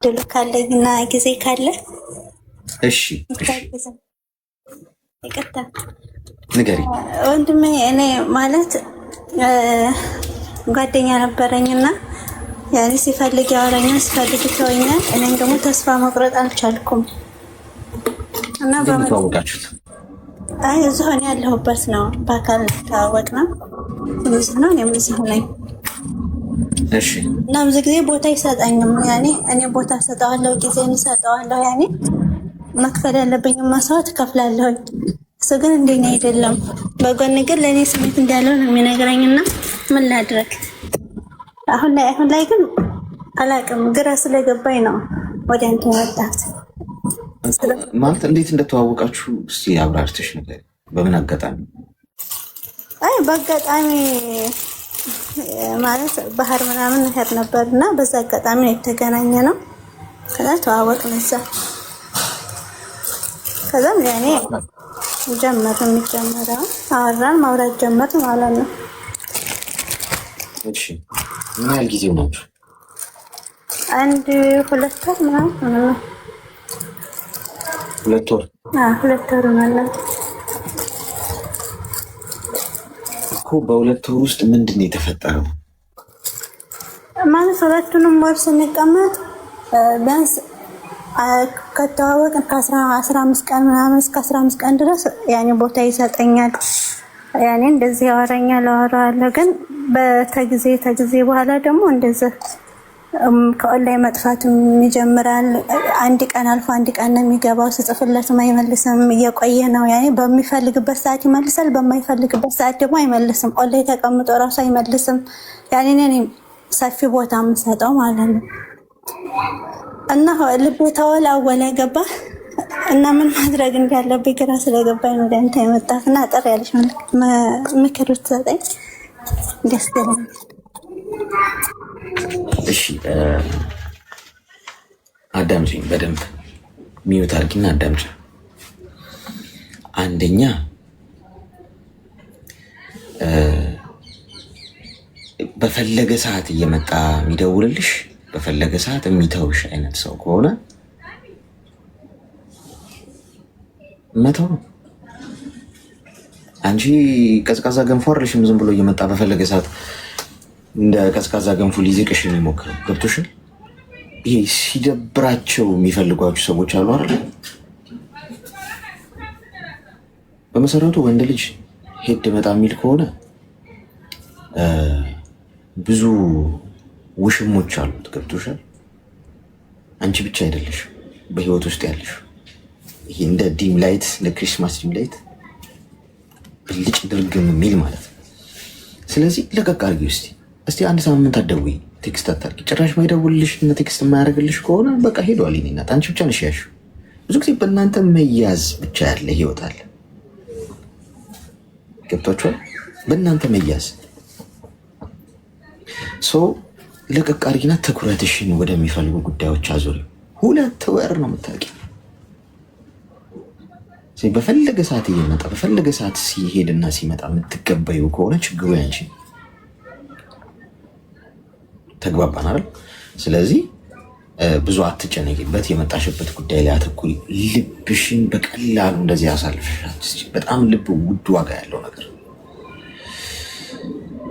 ድሉ ካለኝና ጊዜ ካለ እሺ ይቅርታ ንገሪ ወንድሜ። እኔ ማለት ጓደኛ ነበረኝና ያኔ ሲፈልግ ያወራኛል፣ ሲፈልግ ይተወኛል። እኔም ደግሞ ተስፋ መቁረጥ አልቻልኩም እና በመታወቃችሁት እዚሁ እኔ ያለሁበት ነው። በአካል ተዋወቅን። እዚህ ነው፣ እኔም እዚሁ ነኝ። እሺ እና ብዙ ጊዜ ቦታ ይሰጠኝም፣ ያኔ እኔ ቦታ ሰጠዋለሁ፣ ጊዜን ሰጠዋለሁ። ያኔ መክፈል ያለብኝ መስዋዕት እከፍላለሁ። እሱ ግን እንደኔ አይደለም። በጎን ግን ለእኔ ስሜት እንዳለው ነው የሚነግረኝና ምን ላድርግ? አሁን ላይ ግን አላውቅም፣ ግራ ስለገባኝ ነው ወደ አንተ መጣሁት። ማለት እንዴት እንደተዋወቃችሁ እስቲ አብራርተሽ ነገር። በምን አጋጣሚ? በአጋጣሚ ማለት ባህር ምናምን እሄድ ነበር እና በዛ አጋጣሚ የተገናኘ ነው። ከዛ ተዋወቅን እዛ። ከዛም ያኔ የሚጀመረው አወራን፣ ማውራት ጀመር ማለት ነው። እሺ ምን ያህል ጊዜ ናችሁ? አንድ 2 ወር ምናምን ነው። 2 ወር? 2 ወር ማለት እኮ። በ2 ወር ውስጥ ምንድን ነው የተፈጠረው? ማለት 2ቱንም ወር ስንቀመጥ ቢያንስ ከተዋወቅን ከ15 ቀን ምናምን እስከ 15 ቀን ድረስ ያኔ ቦታ ይሰጠኛል። ያኔ እንደዚህ ያወራኛል፣ አወራዋለሁ። ግን ተጊዜ በኋላ ደግሞ እንደዚህ ከኦንላይን መጥፋትም ይጀምራል። አንድ ቀን አልፎ አንድ ቀን ነው የሚገባው። ስጽፍለትም አይመልስም። እየቆየ ነው። ያኔ በሚፈልግበት ሰዓት ይመልሳል፣ በማይፈልግበት ሰዓት ደግሞ አይመልስም። ኦንላይን ተቀምጦ ራሱ አይመልስም። ያኔ እኔ ሰፊ ቦታ የምሰጠው ማለት ነው። እና ልቤ ተወላወለ፣ ገባ እና ምን ማድረግ እንዳለብኝ ግራ ስለገባኝ ነው ወደ አንተ የመጣሁት። እና አጠር ያለች ምክር ብትሰጠኝ ደስ ይለኛል። እሺ አዳምጪኝ በደንብ ሚዩት አድርጊና አዳምጪ። አንደኛ በፈለገ ሰዓት እየመጣ የሚደውልልሽ በፈለገ ሰዓት የሚተውሽ አይነት ሰው ከሆነ መተው ነው። አንቺ ቀዝቃዛ ገንፎ አይደለሽም። ዝም ብሎ እየመጣ በፈለገ ሰዓት እንደ ቀዝቃዛ ገንፎ ሊዝቅሽ የሚሞክር ገብቶሻል። ይሄ ሲደብራቸው የሚፈልጓችሁ ሰዎች አሉ አይደል? በመሰረቱ ወንድ ልጅ ሄድ መጣ የሚል ከሆነ ብዙ ውሽሞች አሉት። ገብቶሻል። አንቺ ብቻ አይደለሽ በህይወት ውስጥ ያለሽ። ይሄ እንደ ዲም ላይት፣ ለክሪስማስ ዲም ላይት ብልጭ ድርግም የሚል ማለት ነው። ስለዚህ ለቀቅ አድርጊ። እስቲ አንድ ሳምንት አትደውይ፣ ቴክስት አታርጊ። ጭራሽ ማይደውልልሽ እና ቴክስት የማያደርግልሽ ከሆነ በቃ ሄዷል። የእኔ እናት አንቺ ብቻ ነሽ ያልሽው። ብዙ ጊዜ በእናንተ መያዝ ብቻ ያለ ህይወት አለ። ገብቷችኋል? በእናንተ መያዝ ሰው ለቀቅ አድርጊና ትኩረትሽን ወደሚፈልጉ ጉዳዮች አዙሪ። 2 ወር ነው የምታውቂው። በፈለገ ሰዓት እየመጣ በፈለገ ሰዓት ሲሄድና ሲመጣ የምትቀበዩ ከሆነ ችግሩ ያንቺ። ተግባባን አይደል? ስለዚህ ብዙ አትጨነቂበት። የመጣሽበት ጉዳይ ላይ አተኩሪ። ልብሽን በቀላሉ እንደዚህ ያሳልፍሻል። በጣም ልብ ውድ ዋጋ ያለው ነገር።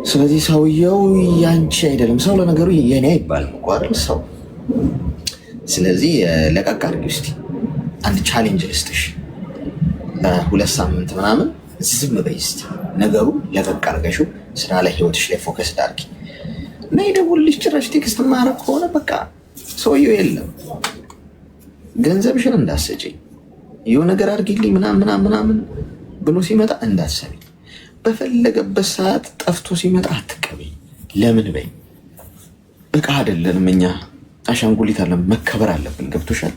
ስለዚህ ሰውየው ያንቺ አይደለም። ሰው ለነገሩ የኔ አይባልም እኮ አይደል ሰው። ስለዚህ ለቀቅ አድርጊ። እስቲ አንድ ቻሌንጅ ልስጥሽ። 2 ሳምንት ምናምን ዝም በይ እስቲ። ነገሩ ለቀቅ አድርገሽው ስራ ላይ ህይወትሽ ላይ ፎከስ አድርጊ እና ይደውልልሽ። ጭራሽ ቴክስት ማረግ ከሆነ በቃ ሰውየው የለም። ገንዘብሽን እንዳትሰጪኝ የሆነ ነገር አድርጊልኝ ምናምን ብሎ ሲመጣ እንዳትሰሚ። በፈለገበት ሰዓት ጠፍቶ ሲመጣ አትቀበይ። ለምን በይ። እቃ አይደለንም እኛ፣ አሻንጉሊት አለን፣ መከበር አለብን። ገብቶሻል?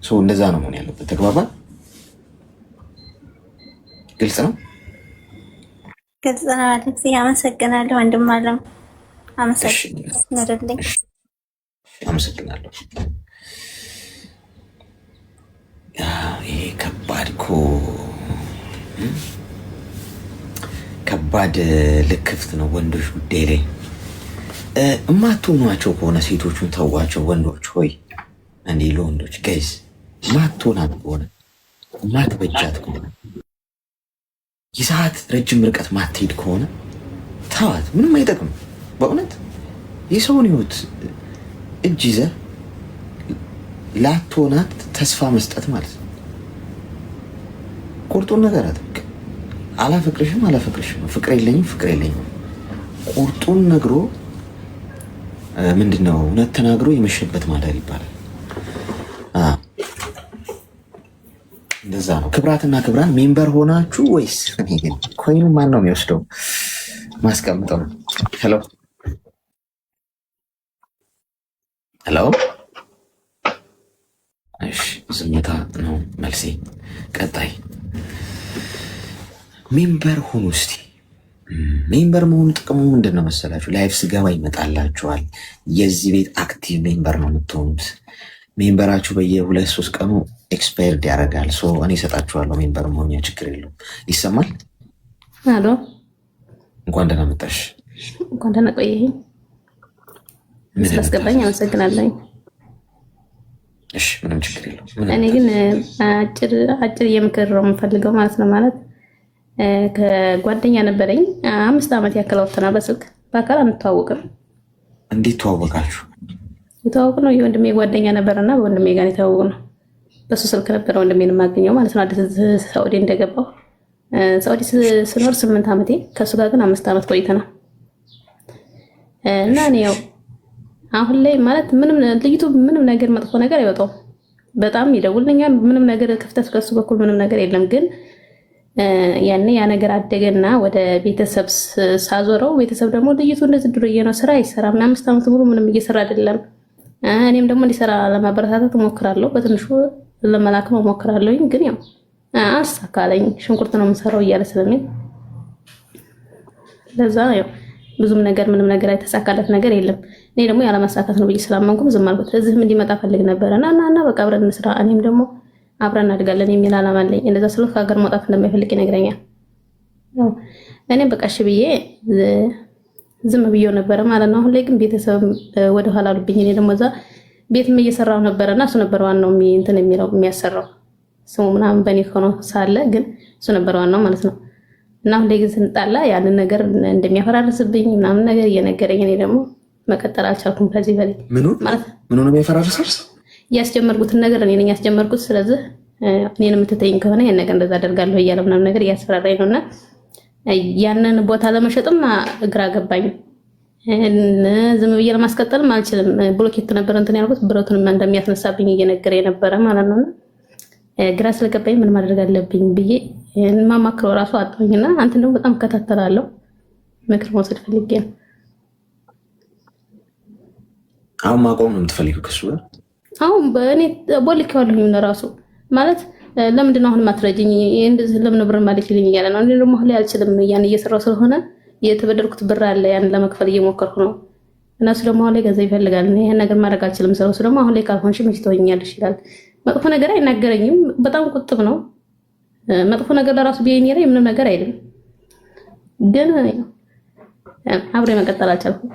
ሰው እንደዛ ነው መሆን ያለበት። ተግባባን? ግልጽ ነው? ግልጽ ነው። አሌክስ አመሰግናለሁ። ወንድም አለም አመሰግናለሁ። ይሄ ከባድ ልክፍት ነው ወንዶች ጉዳይ ላይ እማትሆኗቸው ከሆነ ሴቶቹን ተዋቸው። ወንዶች ሆይ እንዴ ለወንዶች ጋይዝ ማትሆናት ከሆነ ማትበጃት ከሆነ የሰዓት ረጅም ርቀት ማትሄድ ከሆነ ተዋት። ምንም አይጠቅም በእውነት የሰውን ህይወት እጅ ይዘህ ላትሆናት ተስፋ መስጠት ማለት ነው። ቁርጡን ነገር አድርግ። አላፈቅርሽም፣ ፍቅር የለኝም። ቁርጡን ነግሮ ምንድነው እውነት ተናግሮ የመሸበት ማደር ይባላል። እንደዛ ነው። ክብራትና ክብራን ሜምበር ሆናችሁ ወይስ ኮይኑ ማን ነው የሚወስደው? ማስቀምጠው። ሄሎ እሺ፣ ዝምታ ነው መልሴ። ቀጣይ ሜምበር ሁኑ እስቲ። ሜምበር መሆኑ ጥቅሙ ምንድን ነው መሰላችሁ? ላይፍ ስገባ ይመጣላችኋል። የዚህ ቤት አክቲቭ ሜምበር ነው የምትሆኑት። ሜምበራችሁ በየ2-3 ቀኑ ኤክስፓየርድ ያደርጋል። እኔ እሰጣችኋለሁ ሜምበር መሆኛ፣ ችግር የለውም። ይሰማል? አሎ፣ እንኳን ደህና መጣሽ። እንኳን ደህና ቆየኸኝ። ስላስገባኝ አመሰግናለሁ። እሺ፣ ምንም ችግር የለውም። እኔ ግን አጭር የምክር ነው የምፈልገው ማለት ነው። ማለት ከጓደኛ ነበረኝ 5 ዓመት ያክል አውርተናል በስልክ። በአካል አንተዋወቅም። እንዴት ተዋወቃችሁ? የተዋወቅነው የወንድሜ ጓደኛ ነበርና በወንድሜ ጋር የተዋወቅነው በሱ ስልክ ነበረ ወንድሜን የማገኘው ማለት ነው። አዲስ ሳውዲ እንደገባው ሳውዲ ስኖር 8 ዓመቴ፣ ከሱ ጋር ግን 5 ዓመት ቆይተናል። እና እኔ ያው አሁን ላይ ማለት ልጅቱ ምንም ነገር መጥፎ ነገር አይወጣው። በጣም ይደውልኛል። ምንም ነገር ክፍተት ከሱ በኩል ምንም ነገር የለም። ግን ያኔ ያ ነገር አደገና ወደ ቤተሰብ ሳዞረው ቤተሰብ ደግሞ ልጅቱ እንደዚህ ዱርዬ ነው፣ ስራ አይሰራም፣ 5 ዓመት ሙሉ ምንም እየሰራ አይደለም። እኔም ደግሞ እንዲሰራ ለማበረታታት እሞክራለሁ፣ በትንሹ ለመላክም እሞክራለሁ። ግን ያው አልሳካለኝ። ሽንኩርት ነው የምሰራው እያለ ስለሚል ለዛ ያው ብዙም ነገር ምንም ነገር የተሳካለት ነገር የለም። እኔ ደግሞ ያለማሳካት ነው ብዬ ስላመንኩም ዝም አልኩት። እዚህም እንዲመጣ ፈልግ ነበር እና በቃ አብረን እንስራ፣ እኔም ደግሞ አብረን እናድጋለን የሚል አላማ አለኝ። እንደዛ ስለ ከሀገር መውጣት እንደማይፈልግ ይነግረኛል። እኔም በቃ እሺ ብዬ ዝም ብዬው ነበረ ማለት ነው። አሁን ላይ ግን ቤተሰብ ወደኋላ አሉብኝ። እኔ ደግሞ እዛ ቤትም እየሰራው ነበረና እሱ ነበር ዋናው እንትን የሚያሰራው ስሙ ምናምን በእኔ ሆኖ ሳለ ግን እሱ ነበር ዋናው ማለት ነው። እና አሁን ላይ ግን ስንጣላ ያንን ነገር እንደሚያፈራርስብኝ ምናምን ነገር እየነገረኝ እኔ ደግሞ መቀጠል አልቻልኩም። ከዚህ በላይ ምኑ ነው የሚያፈራርሰው? ያስጀመርኩትን ነገር እኔ ነኝ ያስጀመርኩት። ስለዚህ እኔን የምትተይኝ ከሆነ ያን ነገር እንደዛ አደርጋለሁ እያለ ምናምን ነገር እያስፈራራኝ ነውና ያንን ቦታ ለመሸጥም ግራ ገባኝ። ዝም ብዬ ለማስቀጠልም አልችልም። ብሎኬት ነበር እንትን ያልኩት ብረቱን እንደሚያስነሳብኝ እየነገረ የነበረ ማለት ነውና ግራ ስለገባኝ ምን ማድረግ አለብኝ ብዬ ማማክረው ራሱ አጣሁኝና አንተን ደግሞ በጣም ከታተላለሁ ምክር መውሰድ ፈልጌ ነው። አሁን ማቆም ነው የምትፈልጊው ከሱ ጋር? አሁን በእኔ ቦልኬዋለሁኝ ለራሱ ማለት ለምንድን ነው አሁን ማትረጂኝ? እንደዚህ ለምን ብር ማለት ይልኝ እያለ ነው። እኔ ደግሞ አሁን ላይ አልችልም፣ ያን እየሰራው ስለሆነ የተበደርኩት ብር አለ፣ ያን ለመክፈል እየሞከርኩ ነው። እነሱ ደግሞ አሁን ላይ ገንዘብ ይፈልጋል። ይሄን ነገር ማድረግ አልችልም። ስለሱ ደግሞ አሁን ላይ ካልሆንሽ መች ትሆኛለሽ ይላል። መጥፎ ነገር አይናገረኝም። በጣም ቁጥብ ነው። መጥፎ ነገር ለራሱ ቢያይኝ ላይ ምንም ነገር አይልም። ግን አብሬ መቀጠል አልቻልኩም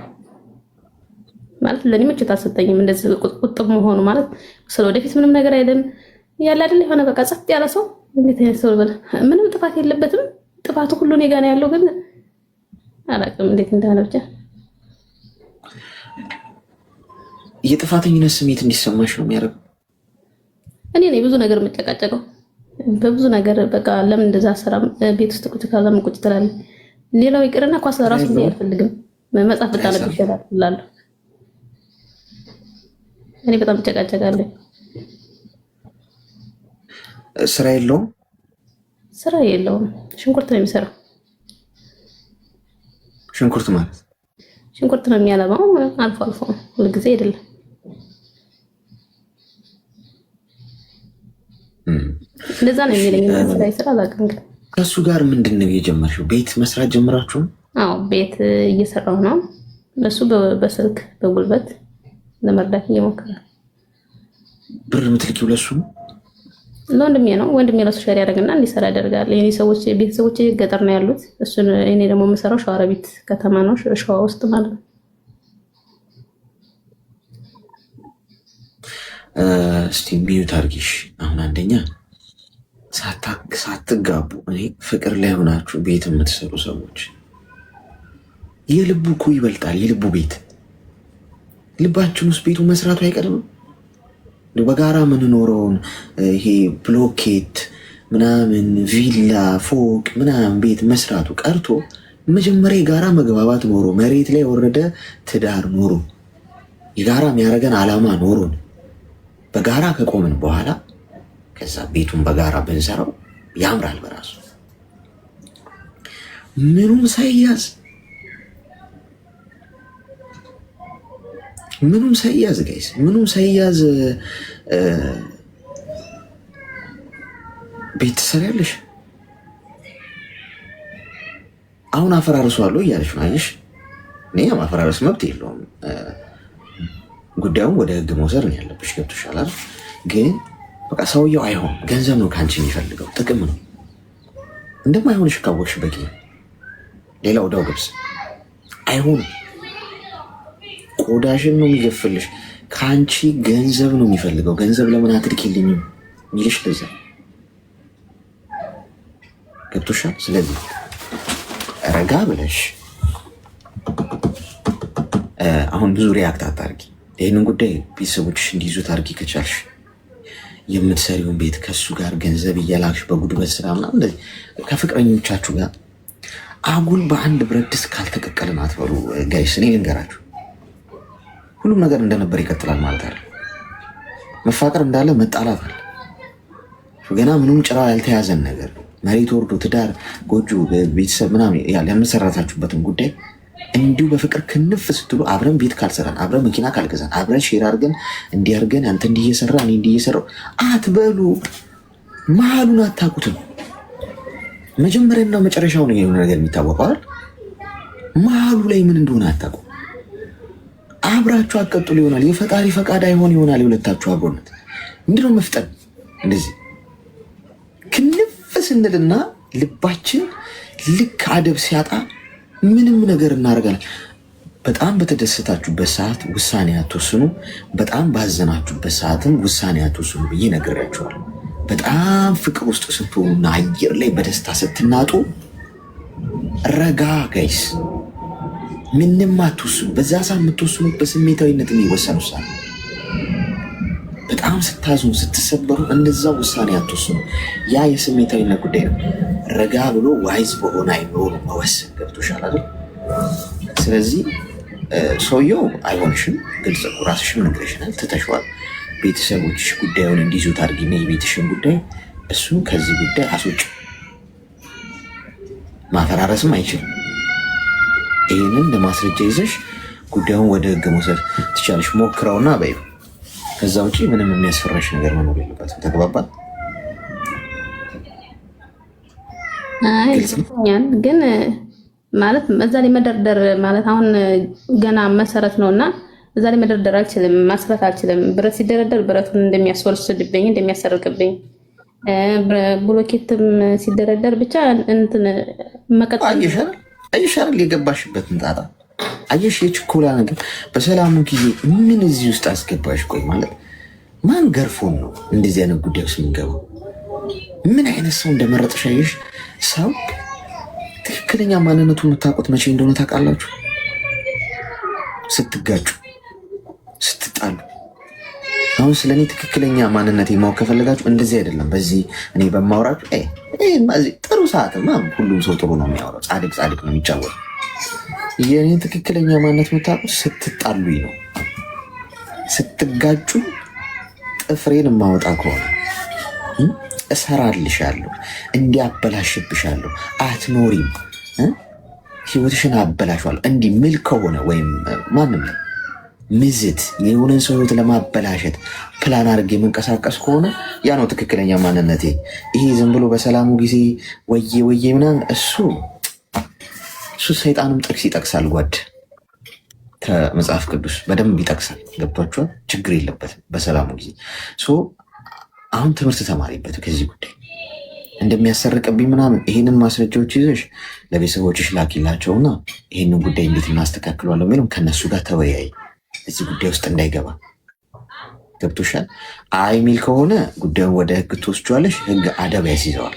ማለት ለኔ ምቾት አልሰጠኝም። እንደዚህ ቁጥብ መሆኑ ማለት ስለወደፊት ምንም ነገር አይልም። ያለ አይደል የሆነ በቃ ጸጥ ያለ ሰው እንዴት ሰው ምንም ጥፋት የለበትም። ጥፋቱ ሁሉ እኔ ጋር ነው ያለው። ግን አላውቅም እንዴት እንደሆነ ብቻ የጥፋተኝነት ስሜት እንዲሰማሽ ነው የሚያደርገው። እኔ ነኝ ብዙ ነገር የምጨቃጨቀው በብዙ ነገር በቃ ለምን እንደዛ አሰራም ቤት ውስጥ ቁጭ ካለ ለምን ቁጭ ትላለህ? ሌላው ይቅርና ኳስ ራሱ አልፈልግም መጽሐፍ ብታነብ ይችላል እላለሁ። እኔ በጣም እጨቃጨቃለሁ። ስራ የለውም። ስራ የለውም። ሽንኩርት ነው የሚሰራው። ሽንኩርት ማለት ሽንኩርት ነው የሚያለማው። አልፎ አልፎ ሁሉ ጊዜ አይደለም። እንደዛ ነው የሚለኝ። ስራ አላውቅም። ግን ከሱ ጋር ምንድን ነው የጀመርሽው? ቤት መስራት ጀምራችሁ? አዎ ቤት እየሰራሁ ነው። እሱ በስልክ በጉልበት ለመርዳት እየሞከረ። ብር የምትልኪው ለሱ ነው? ለወንድሜ ነው። ወንድሜ ለሱ ሸር ያደርግና እንዲሰራ ያደርጋል። የኔ ሰዎች ቤተሰቦች ገጠር ነው ያሉት። እሱን እኔ ደግሞ የምሰራው ሸዋሮቢት ከተማ ነው፣ ሸዋ ውስጥ ማለት ነው። እስቲ ሚዩት አርጊሽ። አሁን አንደኛ ሳትጋቡ እኔ ፍቅር ላይ ሆናችሁ ቤት የምትሰሩ ሰዎች የልቡ እኮ ይበልጣል። የልቡ ቤት ልባችን ውስጥ ቤቱ መስራቱ አይቀርም። በጋራ የምንኖረውን ይሄ ብሎኬት ምናምን ቪላ ፎቅ ምናምን ቤት መስራቱ ቀርቶ መጀመሪያ የጋራ መግባባት ኖሮ መሬት ላይ የወረደ ትዳር ኖሮ የጋራ የሚያደርገን ዓላማ ኖሮን በጋራ ከቆምን በኋላ ከዛ ቤቱን በጋራ ብንሰራው ያምራል በራሱ ምኑም ሳይያዝ ጋይስ ምኑም ሳይያዝ ቤት ትሰሪያለሽ። አሁን አፈራርሷለሁ እያለች ነው። አየሽ እኔ ማፈራረስ መብት የለውም። ጉዳዩን ወደ ህግ መውሰድ ነው ያለብሽ። ገብቶሻል? ግን በቃ ሰውየው አይሆን ገንዘብ ነው ከአንቺ የሚፈልገው ጥቅም ነው። እንደማይሆንሽ ካወቅሽ በቂ ሌላው ዳው ገብስ አይሆንም። ቆዳሽን ነው የሚገፍልሽ። ከአንቺ ገንዘብ ነው የሚፈልገው። ገንዘብ ለምን አትልኪልኝም ይልሽ ለዛ ገብቶሻል? ስለዚህ ረጋ ብለሽ አሁን ብዙ ሪያክት አታርጊ። ይህንን ጉዳይ ቤተሰቦችሽ እንዲይዙት አርጊ ከቻልሽ። የምትሰሪውን ቤት ከሱ ጋር ገንዘብ እያላክሽ በጉድበት ስራ ምናምን እንደዚህ ከፍቅረኞቻችሁ ጋር አጉል በአንድ ብረት ድስት ካልተቀቀልን አትበሉ ጋይስ። እኔ ልንገራችሁ ሁሉም ነገር እንደነበር ይቀጥላል ማለት አለ። መፋቀር እንዳለ መጣላት አለ። ገና ምንም ጭራ ያልተያዘን ነገር መሬት ወርዶ ትዳር ጎጆ ቤተሰብ ምናምን ያመሰረታችሁበትን ጉዳይ እንዲሁ በፍቅር ክንፍ ስትሉ አብረን ቤት ካልሰራን አብረን መኪና ካልገዛን አብረን ሼር አድርገን እንዲያርገን አንተ እንዲህ እየሰራ እኔ እንዲህ እየሰራው አትበሉ። መሀሉን አታውቁትም። መጀመሪያና መጨረሻው ነው የሆነ ነገር የሚታወቀው አይደል? መሀሉ ላይ ምን እንደሆነ አታውቁ። አብራችሁ አቀጥሉ ይሆናል። የፈጣሪ ፈቃድ አይሆን ይሆናል። የሁለታችሁ አብሮነት ምንድነው መፍጠን እንደዚህ ክንፍ ስንልና ልባችን ልክ አደብ ሲያጣ ምንም ነገር እናደርጋለን። በጣም በተደሰታችሁበት ሰዓት ውሳኔ አትወስኑ፣ በጣም ባዘናችሁበት ሰዓትም ውሳኔ አትወስኑ ብዬ ነግሬያችኋለሁ። በጣም ፍቅር ውስጥ ስትሆኑና አየር ላይ በደስታ ስትናጡ ረጋ ጋይስ፣ ምንም አትወስኑ። በዛ ሰዓት የምትወስኑት በስሜታዊነት የሚወሰን ውሳኔ። በጣም ስታዝኑ ስትሰበሩ እንደዛ ውሳኔ አትወስኑ። ያ የስሜታዊነት ጉዳይ ነው። ረጋ ብሎ ዋይዝ በሆነ አይምሮ መወሰን። ገብቶሻል አይደል? ስለዚህ ሰውየው አይሆንሽም፣ ግልጽ ራስሽም ነግረሽናል፣ ትተሽዋል። ቤተሰቦችሽ ጉዳዩን እንዲይዙት አድርጊና የቤትሽን ጉዳይ እሱን ከዚህ ጉዳይ አስወጭ። ማፈራረስም አይችልም። ይህንን ለማስረጃ ይዘሽ ጉዳዩን ወደ ህግ መውሰድ ትቻለሽ። ሞክረውና በይው። ከዛ ውጭ ምንም የሚያስፈራሽ ነገር መኖር የለበትም። ተግባባል? ይገኛል ግን ማለት እዛ ላይ መደርደር ማለት አሁን ገና መሰረት ነው እና እዛ ላይ መደርደር አልችልም፣ ማስረት አልችልም። ብረት ሲደረደር ብረቱን እንደሚያስወርስድብኝ እንደሚያሰርቅብኝ፣ ብሎኬትም ሲደረደር ብቻ እንትን መቀጠል አይሻል። የገባሽበትን ጣጣ አየሽ። የችኮላ ነገር በሰላሙ ጊዜ ምን እዚህ ውስጥ አስገባሽ? ቆይ ማለት ማን ገርፎን ነው እንደዚህ አይነት ጉዳይ ውስጥ የምንገባው? ምን አይነት ሰው እንደመረጥሽ አየሽ። ሰው ትክክለኛ ማንነቱ የምታውቁት መቼ እንደሆነ ታውቃላችሁ? ስትጋጩ፣ ስትጣሉ። አሁን ስለኔ ትክክለኛ ማንነት ማወቅ ከፈለጋችሁ እንደዚህ አይደለም። በዚህ እኔ በማውራችሁ ጥሩ ሰዓትማ ሁሉም ሰው ጥሩ ነው የሚያወራው፣ ጻድቅ ነው የሚጫወተው። የኔ ትክክለኛ ማንነት የምታውቁት ስትጣሉኝ ነው። ስትጋጩ ጥፍሬን የማወጣ ከሆነ እሰራልሻለሁ፣ እንዲያበላሽብሻለሁ፣ አትኖሪም፣ ህይወትሽን አበላሸዋለሁ እንዲህ ምል ከሆነ ወይም ማንም ላይ ምዝት የሆነን ሰው ህይወት ለማበላሸት ፕላን አድርጌ የምንቀሳቀስ ከሆነ ያ ነው ትክክለኛ ማንነቴ። ይሄ ዝም ብሎ በሰላሙ ጊዜ ወዬ ምናምን እሱ ሰይጣንም ጥቅስ ይጠቅሳል። ጓድ ከመጽሐፍ ቅዱስ በደንብ ይጠቅሳል። ገብቷችኋል? ችግር የለበትም በሰላሙ ጊዜ። አሁን ትምህርት ተማሪበት ከዚህ ጉዳይ እንደሚያሰርቅብኝ ምናምን። ይህንን ማስረጃዎች ይዘሽ ለቤተሰቦችሽ ላኪላቸውና ይህንን ጉዳይ እንዴት እናስተካክሏለሁ የሚለው ከነሱ ጋር ተወያይ። እዚህ ጉዳይ ውስጥ እንዳይገባ ገብቶሻል? አይ ሚል ከሆነ ጉዳዩን ወደ ህግ ትወስጇለሽ። ህግ አደብ ያስይዘዋል።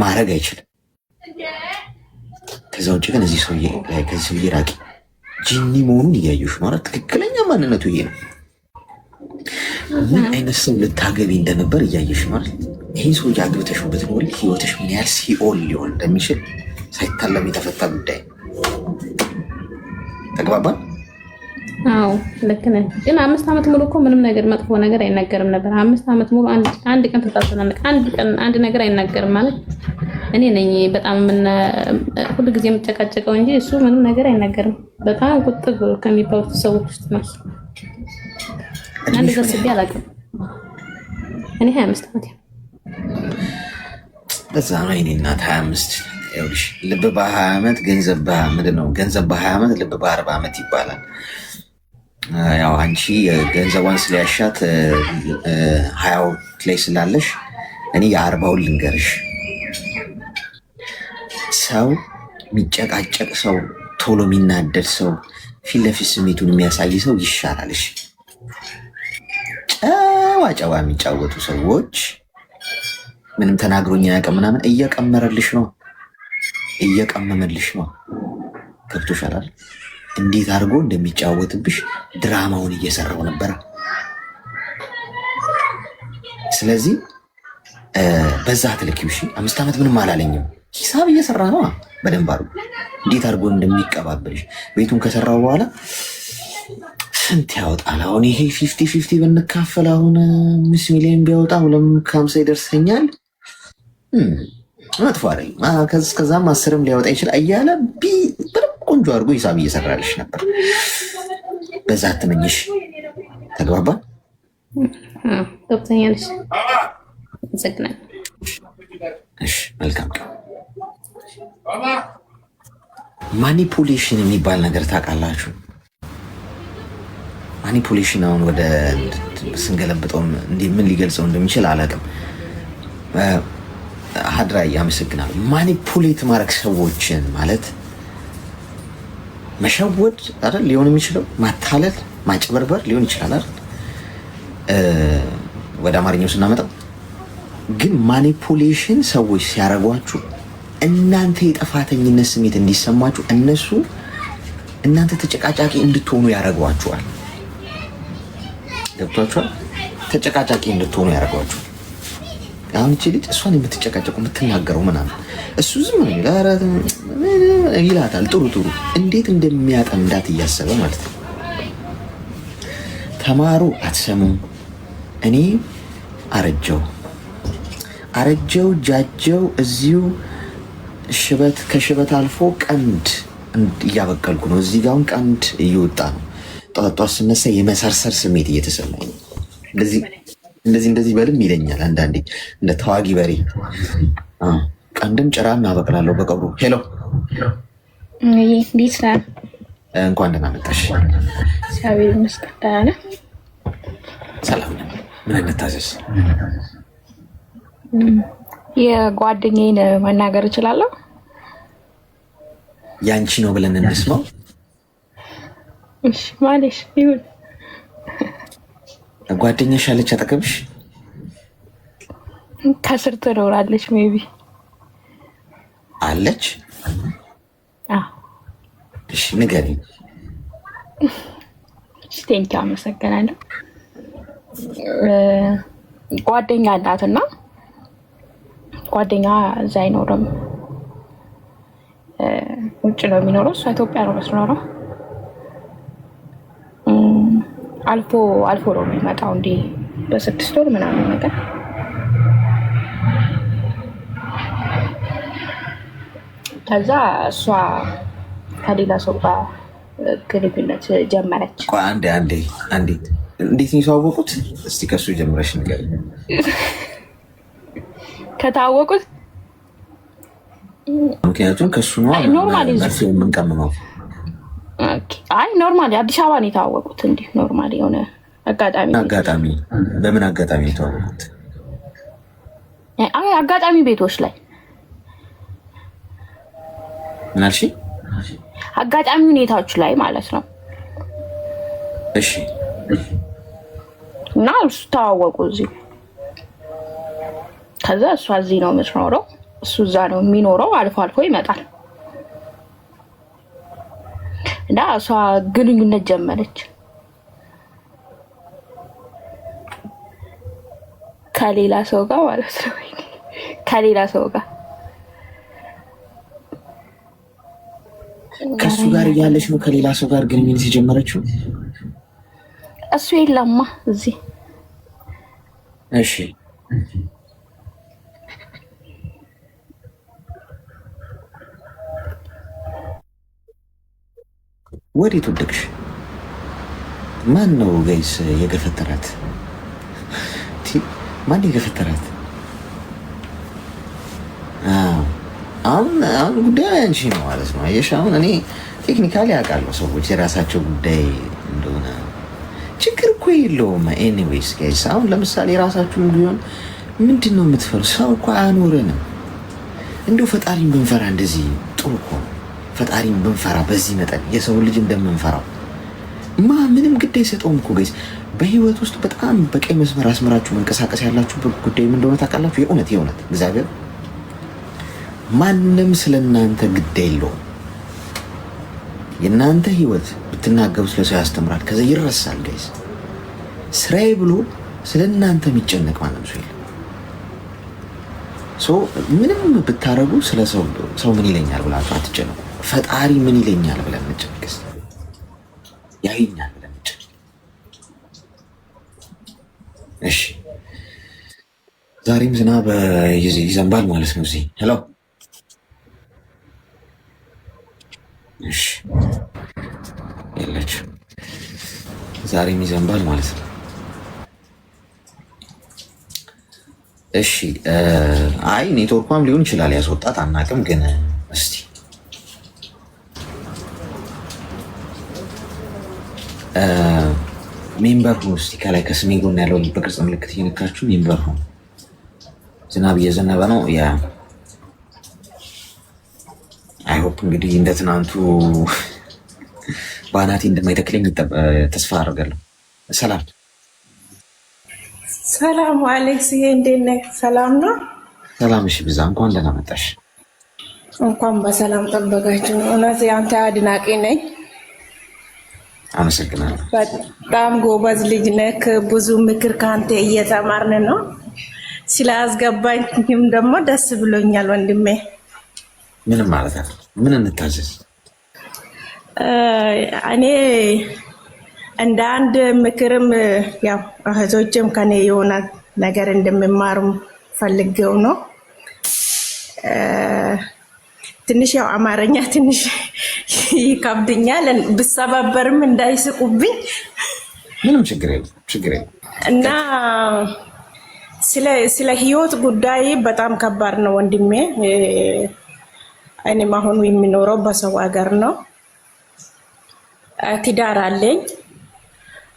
ማድረግ አይችልም። ከዛ ውጭ ግን እዚህ ሰውዬ ላይ ከዚህ ሰውዬ ራቂ። ጂኒ መሆኑን እያየሽ ማለት ትክክለኛ ማንነቱ ይሄ ነው። ምን አይነት ሰው ልታገቢ እንደነበር እያየሽ ማለት ይህ ሰውዬ አግብተሽው ብትኖሪ ህይወትሽ ምን ያህል ሲኦል ሊሆን እንደሚችል ሳይታለም የተፈታ ጉዳይ። ተግባባን? አዎ ልክ ነህ። ግን 5 ዓመት ሙሉ እኮ ምንም ነገር መጥፎ ነገር አይናገርም ነበር። 5 ዓመት ሙሉ አንድ ቀን ተጣጣናለቅ፣ አንድ ነገር አይናገርም ማለት እኔ ነኝ በጣም ሁሉ ጊዜ የምጨቃጨቀው እንጂ እሱ ምንም ነገር አይናገርም። በጣም ቁጥብ ከሚባሉት ሰዎች ውስጥ ነው። አንድ ዘር ስቤ አላውቅም። እኔ 25 ዓመት በዛ ነው የእኔ እናት 25። ይኸውልሽ ልብ በ20 ዓመት ገንዘብ ምንድን ነው? ገንዘብ በ20 ዓመት ልብ በ40 ዓመት ይባላል። ያው አንቺ ገንዘቧን ስለያሻት 20 ላይ ስላለሽ እኔ የ40ውን ልንገርሽ። ሰው የሚጨቃጨቅ ሰው፣ ቶሎ የሚናደድ ሰው፣ ፊት ለፊት ስሜቱን የሚያሳይ ሰው ይሻላልሽ። ጨዋ የሚጫወቱ ሰዎች ምንም ተናግሮኝ አያውቅም ምናምን እየቀመረልሽ ነው፣ እየቀመመልሽ ነው። ገብቶሻል አይደል? እንዴት አድርጎ እንደሚጫወትብሽ ድራማውን እየሰራው ነበረ። ስለዚህ በዛ አትልኪው። 5 ዓመት ምንም አላለኝም። ሂሳብ እየሰራ ነው በደንብ አድርጎ። እንዴት አድርጎ እንደሚቀባበልሽ ቤቱን ከሰራው በኋላ ስንት ያወጣል? አሁን ይሄ 50-50 ብንካፈል አሁን 5 ሚሊዮን ቢያወጣ 250 ይደርሰኛል። መጥፎ አይደለም። ከዛም 10ም ሊያወጣ ይችላል እያለ በደንብ ቆንጆ አድርጎ ሂሳብ እየሰራልሽ ነበር። በዛ አትመኝሽ። ተግባባ? ገብቶኛል። ዘግናኝ። እሺ መልካም። ማኒፑሌሽን የሚባል ነገር ታውቃላችሁ? ማኒፑሌሽን አሁን ወደ ስንገለብጠው ምን ሊገልጸው እንደሚችል አላውቅም። ሀድራ ያመሰግናል። ማኒፑሌት ማድረግ ሰዎችን ማለት መሸወድ አይደል ሊሆን የሚችለው? ማታለል፣ ማጭበርበር ሊሆን ይችላል አይደል? ወደ አማርኛው ስናመጣው ግን ማኒፑሌሽን ሰዎች ሲያረጓችሁ እናንተ የጥፋተኝነት ስሜት እንዲሰማችሁ እናንተ ተጨቃጫቂ እንድትሆኑ ያደርጓችኋል። ገብቷችኋል? ተጨቃጫቂ እንድትሆኑ ያደርጓችኋል። አሁን እቺ ልጅ እሷን የምትጨቃጨቁ የምትናገረው ምናምን እሱ ዝም ይላታል። ጥሩ እንዴት እንደሚያጠምዳት እያሰበ ማለት ነው። ተማሩ፣ አትሰሙም። እኔ አረጀው ጃጀው እዚሁ ከሽበት አልፎ ቀንድ እያበቀልኩ ነው። እዚህ ጋር ቀንድ እየወጣ ነው። ጧጧ ስነሳ የመሰርሰር ስሜት እየተሰማኝ ነው። እንደዚህ በልም ይለኛል አንዳንዴ እንደ ተዋጊ በሬ። ቀንድም ጭራም አበቅላለሁ በቀብሩ። ሄሎ እንዴት ነህ? እንኳን ደህና መጣሽ። እግዚአብሔር ይመስገን ደህና ነህ? ሰላም ነኝ። ምን እንታዘዝ? የጓደኛዬን መናገር እችላለሁ? ያንቺ ነው ብለን እንስማው። እሺ ማለሽ ይሁን። ጓደኛሽ አለች አጠገብሽ? ከስር ትኖራለች። ሜቢ አለች? እሺ ንገሪኝ። ቴንኪው፣ አመሰግናለሁ። ጓደኛ አላትና ጓደኛ እዛ አይኖርም፣ ውጭ ነው የሚኖረው። እሷ ኢትዮጵያ ነው የምትኖረው። አልፎ ነው የሚመጣው፣ እንዲህ በ6 ወር ምናምን ነገር። ከዛ እሷ ከሌላ ሰው ጋር ግንኙነት ጀመረች። አንዴ እንዴት ነው የተዋወቁት? እስቲ ከሱ ጀምረሽ ንገሪኝ። ከታወቁት ምክንያቱም ከሱ ነው ኖርማሊ የምንቀምመው። አይ ኖርማሊ አዲስ አበባ ነው የታወቁት። እንዲህ ኖርማሊ የሆነ አጋጣሚ። በምን አጋጣሚ የተዋወቁት? አይ አጋጣሚ ቤቶች ላይ። ምን አልሽ? አጋጣሚ ሁኔታዎች ላይ ማለት ነው። እሺ እና እሱ ተዋወቁ እዚህ። ከዛ እሷ እዚህ ነው የምትኖረው፣ እሱ እዛ ነው የሚኖረው። አልፎ አልፎ ይመጣል እና እሷ ግንኙነት ጀመረች ከሌላ ሰው ጋር ማለት ነው። ከሌላ ሰው ጋር ከሱ ጋር እያለች ነው ከሌላ ሰው ጋር ግንኙነት የጀመረችው። እሱ የለማ እዚህ። እሺ ወዴት ወደቅሽ? ማን ነው ጋይስ የገፈተራት? ማን የገፈተራት? አሁን ጉዳዩ አንቺ ነው ማለት ነው። አየሽ፣ አሁን እኔ ቴክኒካሊ አውቃለሁ ሰዎች የራሳቸው ጉዳይ እንደሆነ ችግር እኮ የለውም። ኤኒዌይስ ጋይስ፣ አሁን ለምሳሌ ራሳችሁን ቢሆን ምንድን ነው የምትፈሩ? ሰው እኮ አያኖረንም። እንደው ፈጣሪን ብንፈራ እንደዚህ ጥሩ እኮ ነው። ፈጣሪን ብንፈራ በዚህ መጠን የሰው ልጅ እንደምንፈራው ምንም ግድ አይሰጠውም እኮ ጋይስ። በህይወት ውስጥ በጣም በቀይ መስመር አስመራችሁ መንቀሳቀስ ያላችሁበት ጉዳይ ምን እንደሆነ ታውቃላችሁ? የእውነት እግዚአብሔር ማንም ስለናንተ ግድ የለውም። የእናንተ ህይወት ብትናገሩ ስለሰው ያስተምራል፣ ከዛ ይረሳል ጋይስ። ስራዬ ብሎ ስለናንተ የሚጨነቅ ማንም ሰው የለም። ምንም ብታረጉ ስለ ሰው ምን ይለኛል ብላችሁ አትጨነቁ። ፈጣሪ ምን ይለኛል ብለን እንጨነቅ፣ ያይኛል ብለን እንጨነቅ። እሺ ዛሬም ዝናብ ይዘንባል ማለት ነው እዚህ። ሄሎ እሺ የለች፣ ዛሬም ይዘንባል ማለት ነው። እሺ አይ ኔትወርኳም ሊሆን ይችላል ያስወጣት አናውቅም። ግን እስቲ ሜምበር ሁኑ እስቲ። ከላይ ከስሜ ጎን ያለውን በቅርጽ ምልክት እየነካችሁ ሜምበር ሁኑ። ዝናብ እየዘነበ ነው። ያ አይሆፕ እንግዲህ እንደ ትናንቱ በአናቴ እንደማይተክለኝ ተስፋ አደርጋለሁ። ሰላም ሰላም አሌክስ፣ እንዴት ነህ? ሰላም ነው? ሰላም። እሺ ብዛ እንኳን ደህና መጣሽ። እንኳን በሰላም ጠበቃችሁ። እውነት የአንተ አድናቂ ነኝ። አመሰግናለሁ። በጣም ጎበዝ ልጅ ነህ። ብዙ ምክር ከአንተ እየተማርን ነው። ስላስገባኝም ደግሞ ደስ ብሎኛል ወንድሜ። ምንም ማለት ነው። ምን እንታዘዝ? እኔ እንደ አንድ ምክርም ያው እህቶችም ከኔ የሆነ ነገር እንደሚማሩም ፈልገው ነው። ትንሽ ያው አማርኛ ትንሽ ይከብድኛል፣ ብሰባበርም እንዳይስቁብኝ። ምንም ችግር የለም እና ስለ ህይወት ጉዳይ በጣም ከባድ ነው ወንድሜ። እኔም አሁን የሚኖረው በሰው ሀገር ነው። ትዳር አለኝ፣